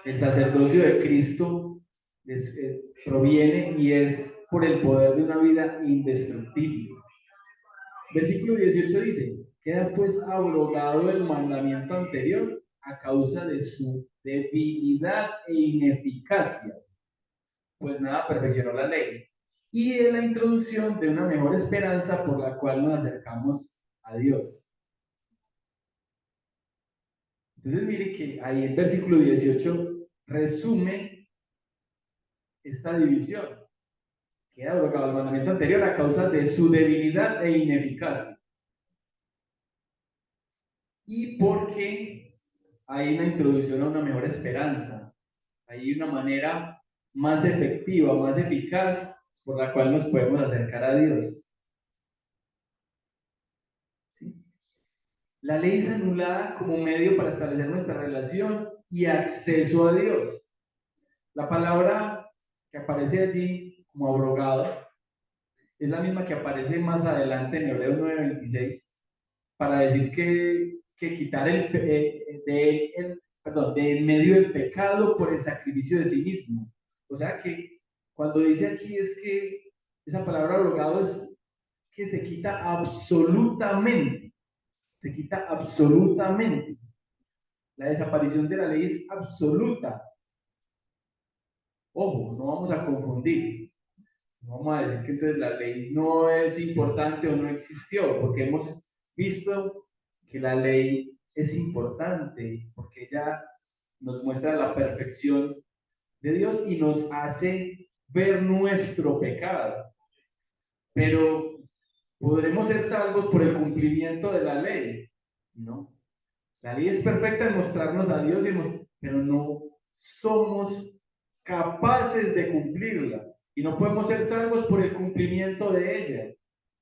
El sacerdocio de Cristo proviene y es por el poder de una vida indestructible. Versículo 18 dice, queda pues abrogado el mandamiento anterior a causa de su debilidad e ineficacia, pues nada perfeccionó la ley, y de la introducción de una mejor esperanza por la cual nos acercamos a Dios. Entonces mire que ahí el versículo 18 resume esta división. Queda abrogado el mandamiento anterior a causa de su debilidad e ineficacia. Y porque hay una introducción a una mejor esperanza, hay una manera más efectiva, más eficaz por la cual nos podemos acercar a Dios. ¿Sí? La ley es anulada como medio para establecer nuestra relación y acceso a Dios. La palabra que aparece allí como abrogado es la misma que aparece más adelante en Hebreos 9:26 para decir que quitar de en medio del pecado por el sacrificio de sí mismo. O sea que cuando dice aquí es que esa palabra abrogado es que se quita absolutamente. La desaparición de la ley es absoluta. Ojo, no vamos a confundir. No vamos a decir que entonces la ley no es importante o no existió, porque hemos visto que la ley es importante, porque ella nos muestra la perfección de Dios y nos hace ver nuestro pecado. Pero ¿podremos ser salvos por el cumplimiento de la ley? No. La ley es perfecta en mostrarnos a Dios, pero no somos capaces de cumplirla. Y no podemos ser salvos por el cumplimiento de ella.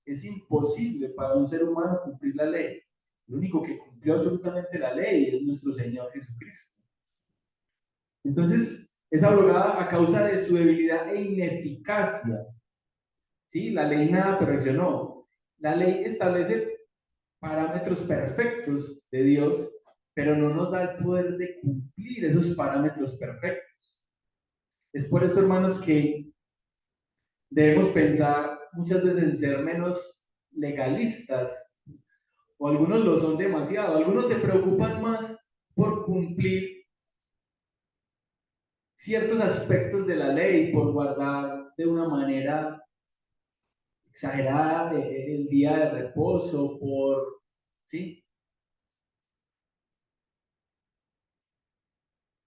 Es imposible para un ser humano cumplir la ley. El único que cumplió absolutamente la ley es nuestro Señor Jesucristo. Entonces, es abrogada a causa de su debilidad e ineficacia. ¿Sí? La ley nada perfeccionó. La ley establece parámetros perfectos de Dios, pero no nos da el poder de cumplir esos parámetros perfectos. Es por esto, hermanos, que debemos pensar muchas veces en ser menos legalistas, o algunos lo son demasiado, algunos se preocupan más por cumplir ciertos aspectos de la ley, por guardar de una manera exagerada el día de reposo, ¿sí?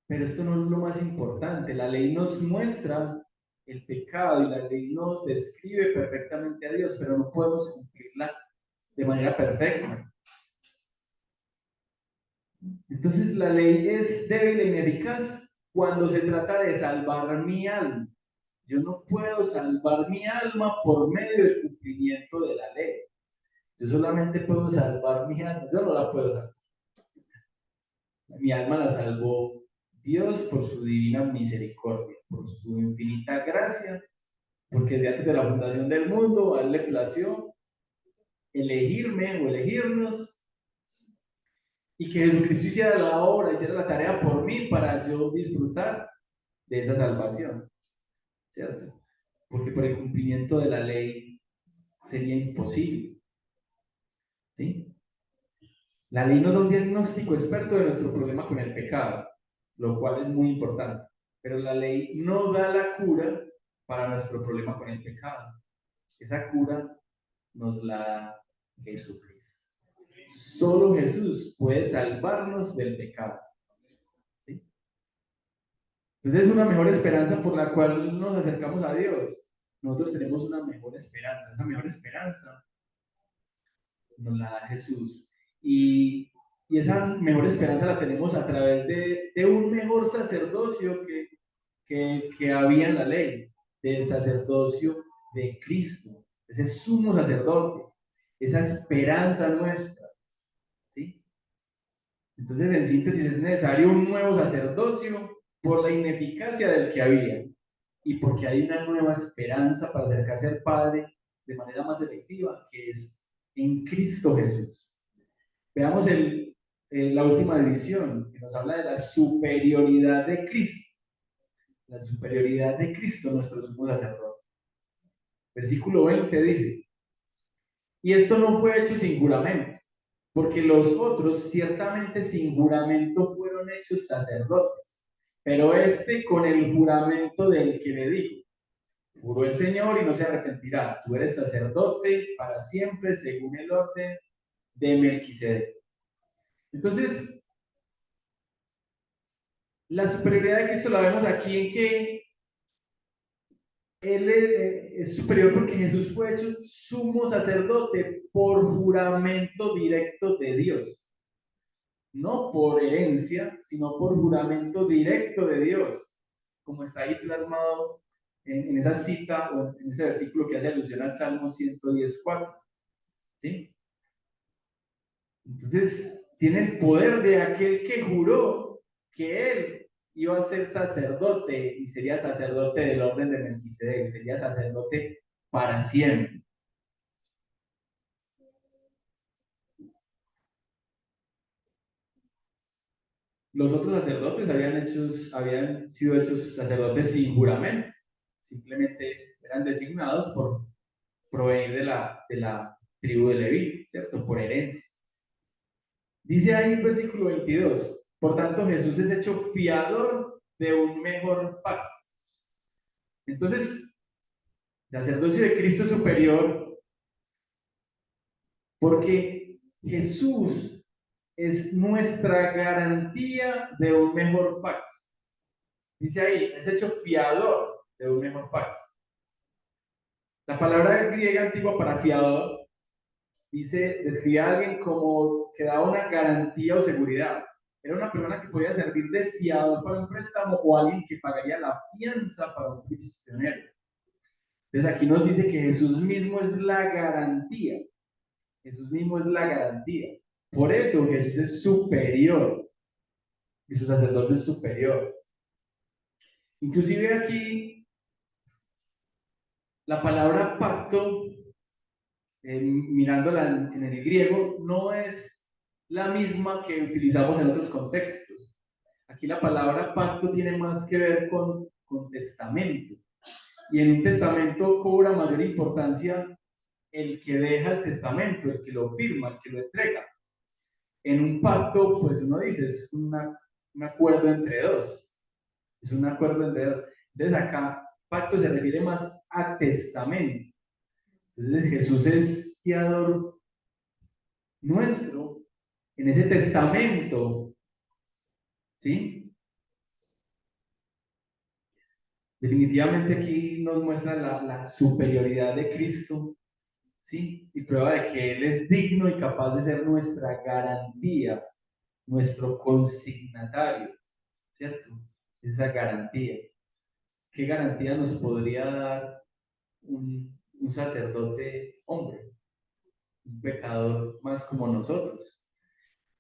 Pero esto no es lo más importante. La ley nos muestra el pecado y la ley nos describe perfectamente a Dios, pero no podemos cumplirla de manera perfecta. Entonces la ley es débil e ineficaz cuando se trata de salvar mi alma. Yo no puedo salvar mi alma por medio del cumplimiento de la ley. Yo solamente puedo salvar mi alma, yo no la puedo salvar. Mi alma la salvó Dios por su divina misericordia, por su infinita gracia, porque desde antes de la fundación del mundo, a él le plació elegirme o elegirnos y que Jesucristo hiciera la obra, hiciera la tarea por mí para yo disfrutar de esa salvación, ¿cierto? Porque por el cumplimiento de la ley sería imposible, ¿sí? La ley nos da un diagnóstico experto de nuestro problema con el pecado, lo cual es muy importante, pero la ley no da la cura para nuestro problema con el pecado. Esa cura nos la da Jesucristo. Solo Jesús puede salvarnos del pecado. ¿Sí? Entonces es una mejor esperanza por la cual nos acercamos a Dios. Nosotros tenemos una mejor esperanza. Esa mejor esperanza nos la da Jesús. Y esa mejor esperanza la tenemos a través de un mejor sacerdocio que había en la ley, del sacerdocio de Cristo, ese sumo sacerdote, esa esperanza nuestra. ¿Sí? Entonces, en síntesis, es necesario un nuevo sacerdocio por la ineficacia del que había y porque hay una nueva esperanza para acercarse al Padre de manera más efectiva, que es en Cristo Jesús. Veamos la última división, que nos habla de la superioridad de Cristo. La superioridad de Cristo, nuestro sumo sacerdote. Versículo 20 dice, y esto no fue hecho sin juramento, porque los otros ciertamente sin juramento fueron hechos sacerdotes, pero este con el juramento del que le dijo, juró el Señor y no se arrepentirá, tú eres sacerdote para siempre según el orden de Melquisedec. Entonces, la superioridad de Cristo la vemos aquí en que Él es superior porque Jesús fue hecho sumo sacerdote por juramento directo de Dios. No por herencia, sino por juramento directo de Dios, como está ahí plasmado en esa cita o en ese versículo que hace alusión al Salmo 110:4. ¿Sí? Entonces, tiene el poder de aquel que juró que él iba a ser sacerdote y sería sacerdote del orden de Melquisedec, sería sacerdote para siempre. Los otros sacerdotes habían sido hechos sacerdotes sin juramento, simplemente eran designados por provenir de la tribu de Leví, ¿cierto? Por herencia. Dice ahí en versículo 22, por tanto Jesús es hecho fiador de un mejor pacto. Entonces, el sacerdocio de Cristo es superior porque Jesús es nuestra garantía de un mejor pacto. Dice ahí, es hecho fiador de un mejor pacto. La palabra griega antigua para fiador describe a alguien como que daba una garantía o seguridad. Era una persona que podía servir de fiador para un préstamo o alguien que pagaría la fianza para un prisionero. Entonces aquí nos dice que Jesús mismo es la garantía. Jesús mismo es la garantía. Por eso Jesús es superior y su sacerdocio es superior. Inclusive aquí la palabra pacto, mirándola en el griego, no es la misma que utilizamos en otros contextos. Aquí la palabra pacto tiene más que ver con testamento. Y en un testamento cobra mayor importancia el que deja el testamento, el que lo firma, el que lo entrega. En un pacto, pues uno dice, es un acuerdo entre dos. Es un acuerdo entre dos. Entonces acá, pacto se refiere más a testamento. Entonces Jesús es guiador nuestro en ese testamento. ¿Sí? Definitivamente aquí nos muestra la superioridad de Cristo, ¿sí? Y prueba de que Él es digno y capaz de ser nuestra garantía, nuestro consignatario, ¿cierto? Esa garantía. ¿Qué garantía nos podría dar un sacerdote hombre, un pecador más como nosotros?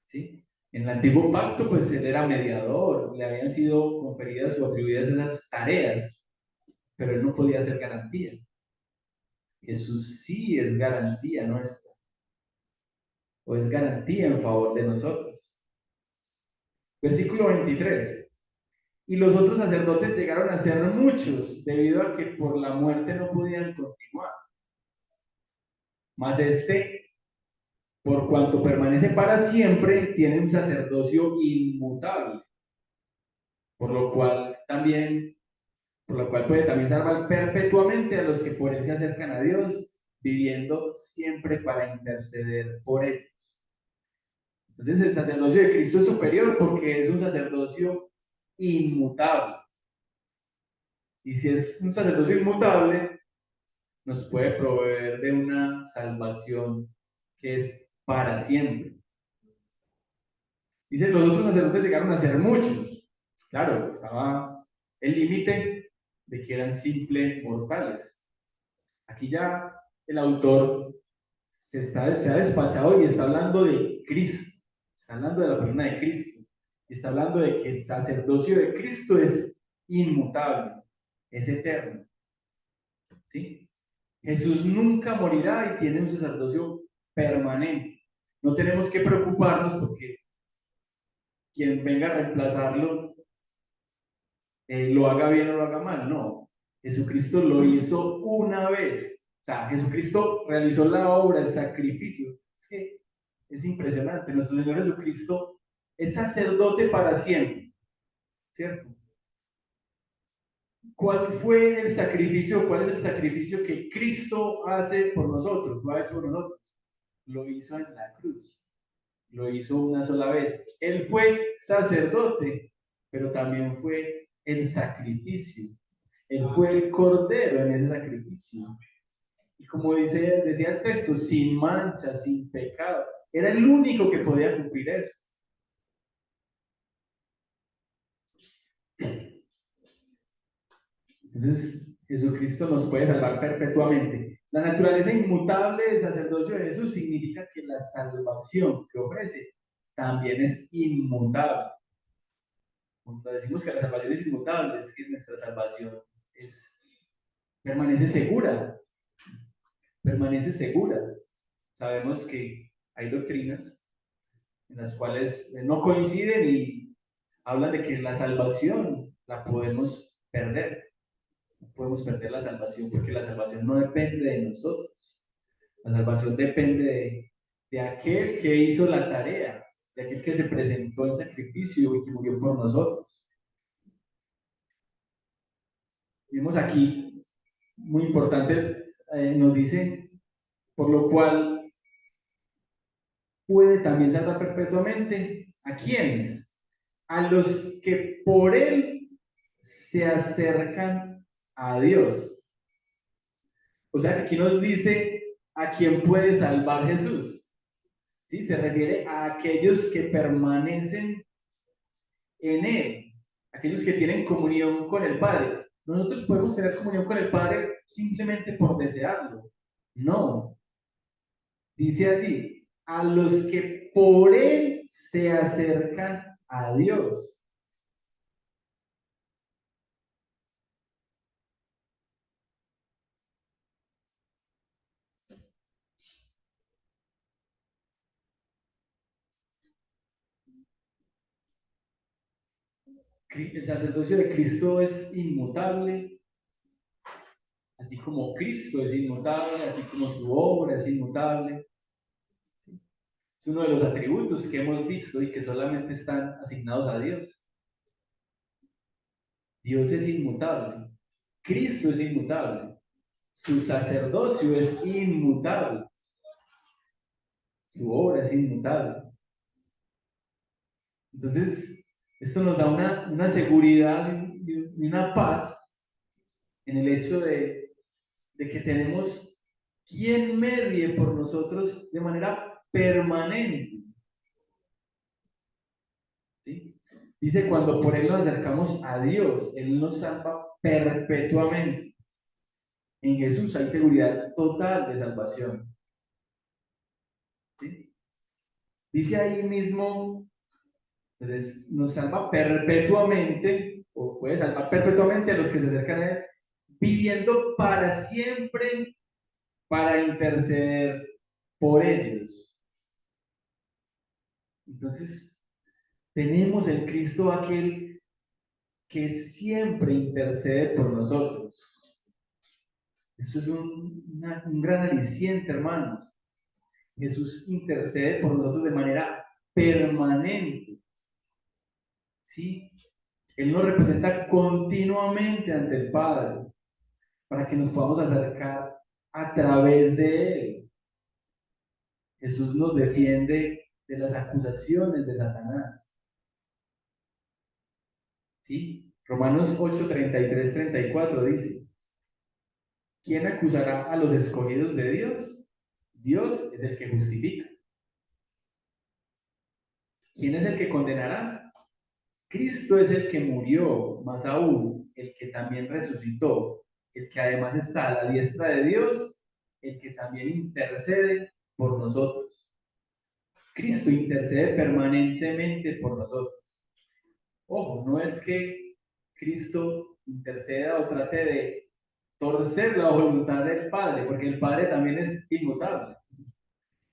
¿Sí? En el antiguo pacto, pues él era mediador, le habían sido conferidas o atribuidas esas tareas, pero él no podía ser garantía. Jesús sí es garantía nuestra, o es garantía en favor de nosotros. Versículo 23. Y los otros sacerdotes llegaron a ser muchos, debido a que por la muerte no podían continuar. Mas este, por cuanto permanece para siempre, tiene un sacerdocio inmutable, por lo cual también, por lo cual puede también salvar perpetuamente a los que por él se acercan a Dios, viviendo siempre para interceder por ellos. Entonces el sacerdocio de Cristo es superior porque es un sacerdocio inmutable. Y si es un sacerdocio inmutable, nos puede proveer de una salvación que es para siempre. Dice, los otros sacerdotes llegaron a ser muchos. Claro, estaba el límite de que eran simples mortales. Aquí ya el autor se ha despachado y está hablando de Cristo, está hablando de la persona de Cristo, y está hablando de que el sacerdocio de Cristo es inmutable, es eterno. ¿Sí? Jesús nunca morirá y tiene un sacerdocio permanente. No tenemos que preocuparnos porque quien venga a reemplazarlo lo haga bien o lo haga mal. No, Jesucristo lo hizo una vez. O sea, Jesucristo realizó la obra, el sacrificio. Es que es impresionante. Nuestro Señor Jesucristo es sacerdote para siempre, ¿cierto? ¿Cuál fue el sacrificio? ¿Cuál es el sacrificio que Cristo hace por nosotros? Lo ha hecho por nosotros. Lo hizo en la cruz. Lo hizo una sola vez. Él fue sacerdote, pero también fue el sacrificio. Él fue el cordero en ese sacrificio. Y como decía el texto, sin mancha, sin pecado. Era el único que podía cumplir eso. Entonces, Jesucristo nos puede salvar perpetuamente. La naturaleza inmutable del sacerdocio de Jesús significa que la salvación que ofrece también es inmutable. Cuando decimos que la salvación es inmutable, es que nuestra salvación permanece segura, permanece segura. Sabemos que hay doctrinas en las cuales no coinciden y hablan de que la salvación la podemos perder. No podemos perder la salvación porque la salvación no depende de nosotros. La salvación depende de aquel que hizo la tarea, de aquel que se presentó en sacrificio y que murió por nosotros. Vimos aquí, muy importante, nos dice, por lo cual puede también salvar perpetuamente. ¿A quiénes? A los que por él se acercan a Dios. O sea que aquí nos dice a quién puede salvar Jesús. ¿Sí? Se refiere a aquellos que permanecen en él, aquellos que tienen comunión con el Padre. Nosotros podemos tener comunión con el Padre simplemente por desearlo. No. Dice allí, a los que por él se acercan a Dios. El sacerdocio de Cristo es inmutable, así como Cristo es inmutable, así como su obra es inmutable. Es uno de los atributos que hemos visto y que solamente están asignados a Dios. Dios es inmutable, Cristo es inmutable, su sacerdocio es inmutable, su obra es inmutable. Entonces, esto nos da una seguridad y una paz en el hecho de que tenemos quien medie por nosotros de manera permanente. ¿Sí? Dice, cuando por él nos acercamos a Dios, él nos salva perpetuamente. En Jesús hay seguridad total de salvación. ¿Sí? Dice ahí mismo Entonces, nos salva perpetuamente, o puede salvar perpetuamente a los que se acercan a Él, viviendo para siempre para interceder por ellos. Entonces, tenemos el Cristo aquel que siempre intercede por nosotros. Esto es un gran aliciente, hermanos. Jesús intercede por nosotros de manera permanente. ¿Sí? Él nos representa continuamente ante el Padre para que nos podamos acercar a través de Él. Jesús nos defiende de las acusaciones de Satanás. ¿Sí? Romanos 8, 33, 34 dice: ¿Quién acusará a los escogidos de Dios? Dios es el que justifica. ¿Quién es el que condenará? Cristo es el que murió, más aún, el que también resucitó, el que además está a la diestra de Dios, el que también intercede por nosotros. Cristo intercede permanentemente por nosotros. Ojo, no es que Cristo interceda o trate de torcer la voluntad del Padre, porque el Padre también es inmutable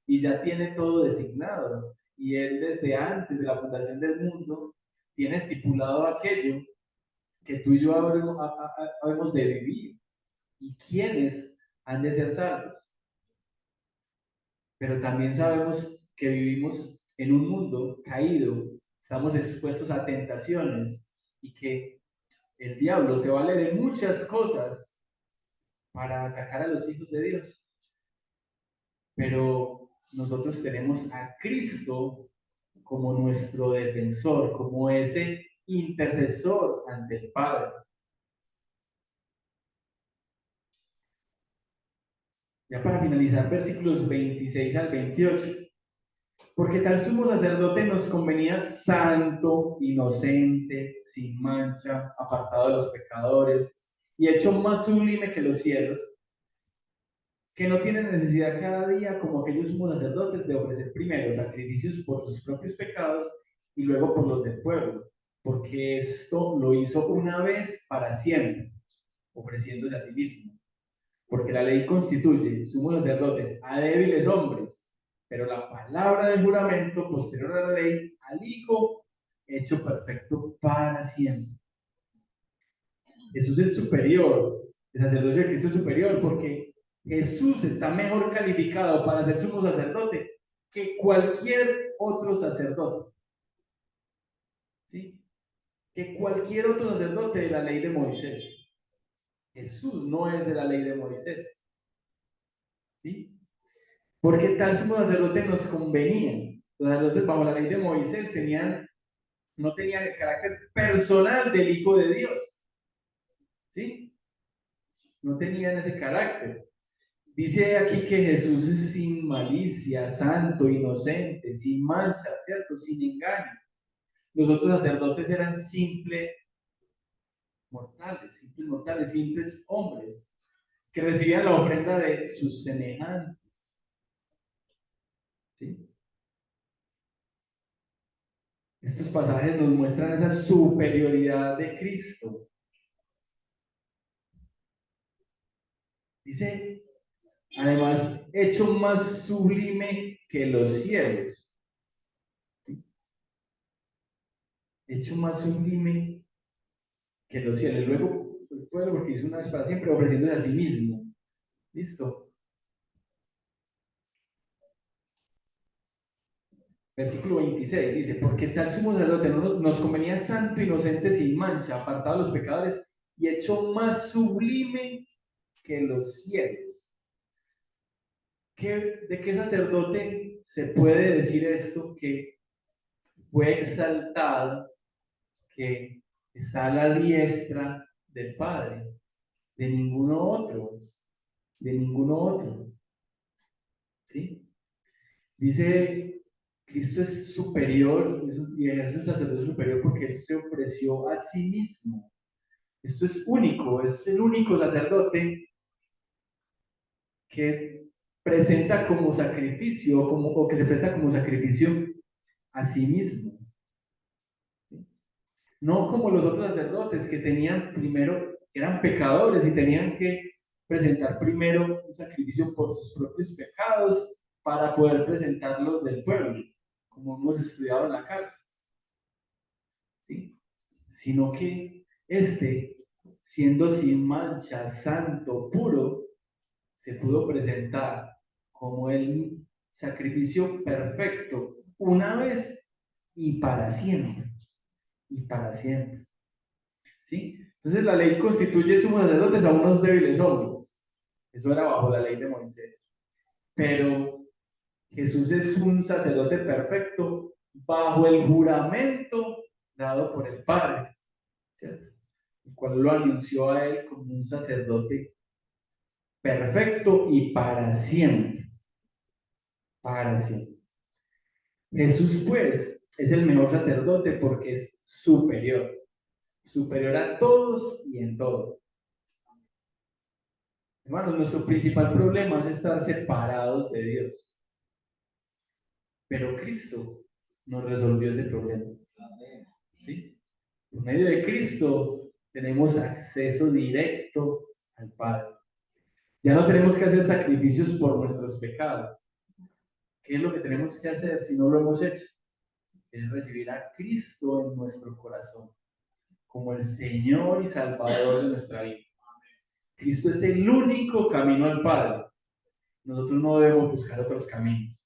y ya tiene todo designado. Y Él desde antes de la fundación del mundo tiene estipulado aquello que tú y yo habemos de vivir y quiénes han de ser salvos. Pero también sabemos que vivimos en un mundo caído, estamos expuestos a tentaciones y que el diablo se vale de muchas cosas para atacar a los hijos de Dios. Pero nosotros tenemos a Cristo como nuestro defensor, como ese intercesor ante el Padre. Ya para finalizar, versículos 26 al 28. Porque tal sumo sacerdote nos convenía santo, inocente, sin mancha, apartado de los pecadores y hecho más sublime que los cielos, que no tiene necesidad cada día, como aquellos sumos sacerdotes, de ofrecer primero sacrificios por sus propios pecados y luego por los del pueblo, porque esto lo hizo una vez para siempre, ofreciéndose a sí mismo. Porque la ley constituye sumos sacerdotes a débiles hombres, pero la palabra del juramento posterior a la ley al Hijo hecho perfecto para siempre. Jesús es superior, el sacerdocio de Cristo es superior porque Jesús está mejor calificado para ser sumo sacerdote que cualquier otro sacerdote. ¿Sí? Que cualquier otro sacerdote de la ley de Moisés. Jesús no es de la ley de Moisés. ¿Sí? Porque tal sumo sacerdote nos convenía. Los sacerdotes bajo la ley de Moisés no tenían el carácter personal del Hijo de Dios. ¿Sí? No tenían ese carácter. Dice aquí que Jesús es sin malicia, santo, inocente, sin mancha, ¿cierto? Sin engaño. Los otros sacerdotes eran simples mortales, simples hombres, que recibían la ofrenda de sus semejantes. ¿Sí? Estos pasajes nos muestran esa superioridad de Cristo. Dice, además, hecho más sublime que los cielos. ¿Sí? Hecho más sublime que los cielos. Y luego, el pueblo, porque hizo una vez para siempre, ofreciéndose a sí mismo. ¿Listo? Versículo 26 dice, porque tal sumo sacerdote nos convenía santo, inocente, sin mancha, apartado de los pecadores y hecho más sublime que los cielos. ¿De qué sacerdote se puede decir esto? Que fue exaltado, que está a la diestra del Padre, de ninguno otro, de ninguno otro. ¿Sí? Dice, Cristo es superior y es un sacerdote superior porque Él se ofreció a sí mismo. Esto es único, es el único sacerdote que presenta como sacrificio o que se presenta como sacrificio a sí mismo. No como los otros sacerdotes que tenían primero, eran pecadores y tenían que presentar primero un sacrificio por sus propios pecados para poder presentarlos del pueblo, como hemos estudiado en la carta, ¿sí? Sino que siendo sin mancha, santo, puro, se pudo presentar como el sacrificio perfecto una vez y para siempre, y para siempre, ¿sí? Entonces la ley constituye sumos sacerdotes a unos débiles hombres. Eso era bajo la ley de Moisés. Pero Jesús es un sacerdote perfecto bajo el juramento dado por el Padre, ¿cierto? El cual lo anunció a él como un sacerdote perfecto y para siempre. Para siempre. Jesús, pues, es el mejor sacerdote porque es superior. Superior a todos y en todo. Hermanos, nuestro principal problema es estar separados de Dios. Pero Cristo nos resolvió ese problema. ¿Sí? Por medio de Cristo tenemos acceso directo al Padre. Ya no tenemos que hacer sacrificios por nuestros pecados. ¿Qué es lo que tenemos que hacer si no lo hemos hecho? Es recibir a Cristo en nuestro corazón como el Señor y Salvador de nuestra vida. Cristo es el único camino al Padre. Nosotros no debemos buscar otros caminos.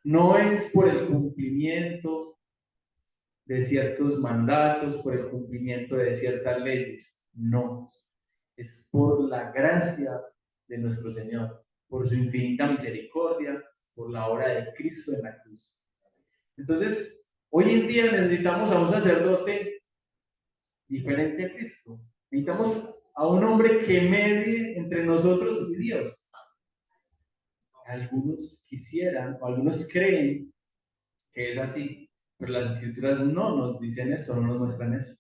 No es por el cumplimiento de ciertos mandatos, por el cumplimiento de ciertas leyes. No. Es por la gracia de nuestro Señor, por su infinita misericordia, por la obra de Cristo en la cruz. Entonces, hoy en día necesitamos a un sacerdote diferente a Cristo. Necesitamos a un hombre que medie entre nosotros y Dios. Algunos quisieran, o algunos creen que es así, pero las escrituras no nos dicen eso, no nos muestran eso.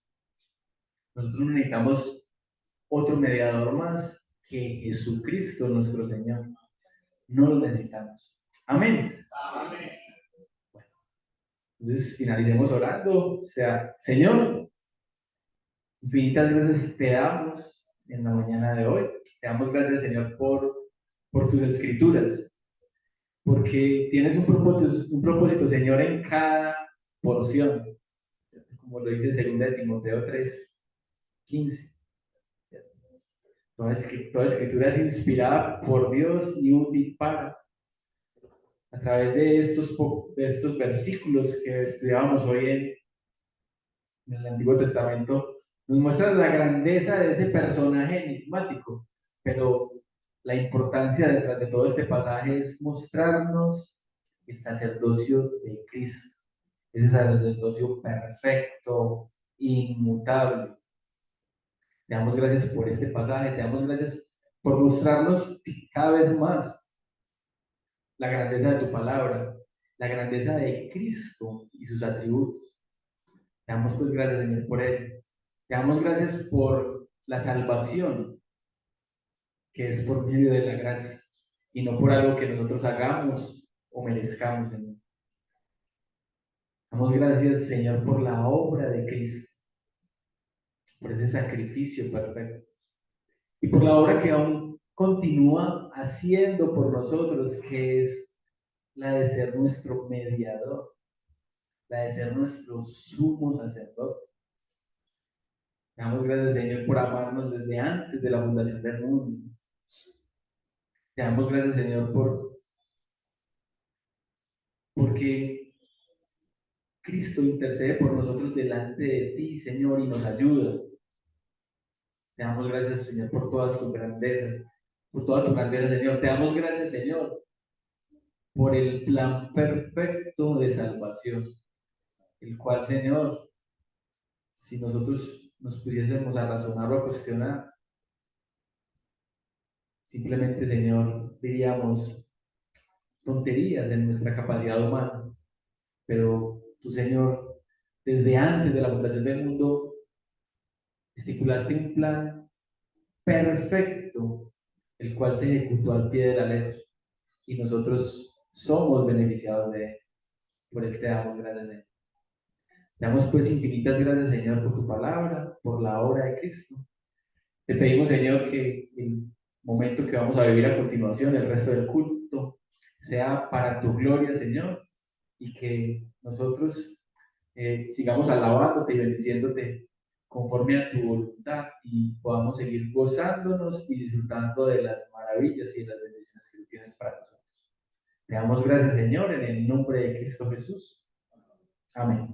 Nosotros necesitamos otro mediador más que Jesucristo nuestro Señor. No lo necesitamos. Amén. Amén. Bueno, entonces finalicemos orando. O sea, Señor, infinitas gracias te damos en la mañana de hoy. Te damos gracias, Señor, por tus escrituras, porque tienes un propósito, Señor, en cada porción, como lo dice 2 Timoteo 3:15. Toda escritura es inspirada por Dios y útil para. A través de estos versículos que estudiábamos hoy en el Antiguo Testamento, nos muestra la grandeza de ese personaje enigmático, pero la importancia detrás de todo este pasaje es mostrarnos el sacerdocio de Cristo, ese sacerdocio perfecto, inmutable. Te damos gracias por este pasaje, te damos gracias por mostrarnos cada vez más la grandeza de tu palabra, la grandeza de Cristo y sus atributos. Te damos pues gracias, Señor, por ello. Te damos gracias por la salvación, que es por medio de la gracia, y no por algo que nosotros hagamos o merezcamos, Señor. Damos gracias, Señor, por la obra de Cristo, por ese sacrificio perfecto, y por la obra que aún continúa haciendo por nosotros, que es la de ser nuestro mediador, la de ser nuestro sumo sacerdote. Damos gracias, Señor, por amarnos desde antes de la fundación del mundo. Te damos gracias, Señor, porque Cristo intercede por nosotros delante de ti, Señor, y nos ayuda. Te damos gracias, Señor, por todas tus grandezas, por toda tu grandeza, Señor. Te damos gracias, Señor, por el plan perfecto de salvación, el cual, Señor, si nosotros nos pusiésemos a razonar o a cuestionar, simplemente, Señor, diríamos tonterías en nuestra capacidad humana. Pero tú, Señor, desde antes de la fundación del mundo, estipulaste un plan perfecto, el cual se ejecutó al pie de la letra, y nosotros somos beneficiados de él. Por él te damos gracias, Señor. Te damos pues infinitas gracias, Señor, por tu palabra, por la obra de Cristo. Te pedimos, Señor, que el momento que vamos a vivir a continuación, el resto del culto, sea para tu gloria, Señor, y que nosotros sigamos alabándote y bendiciéndote conforme a tu voluntad y podamos seguir gozándonos y disfrutando de las maravillas y de las bendiciones que tú tienes para nosotros. Te damos gracias, Señor, en el nombre de Cristo Jesús. Amén.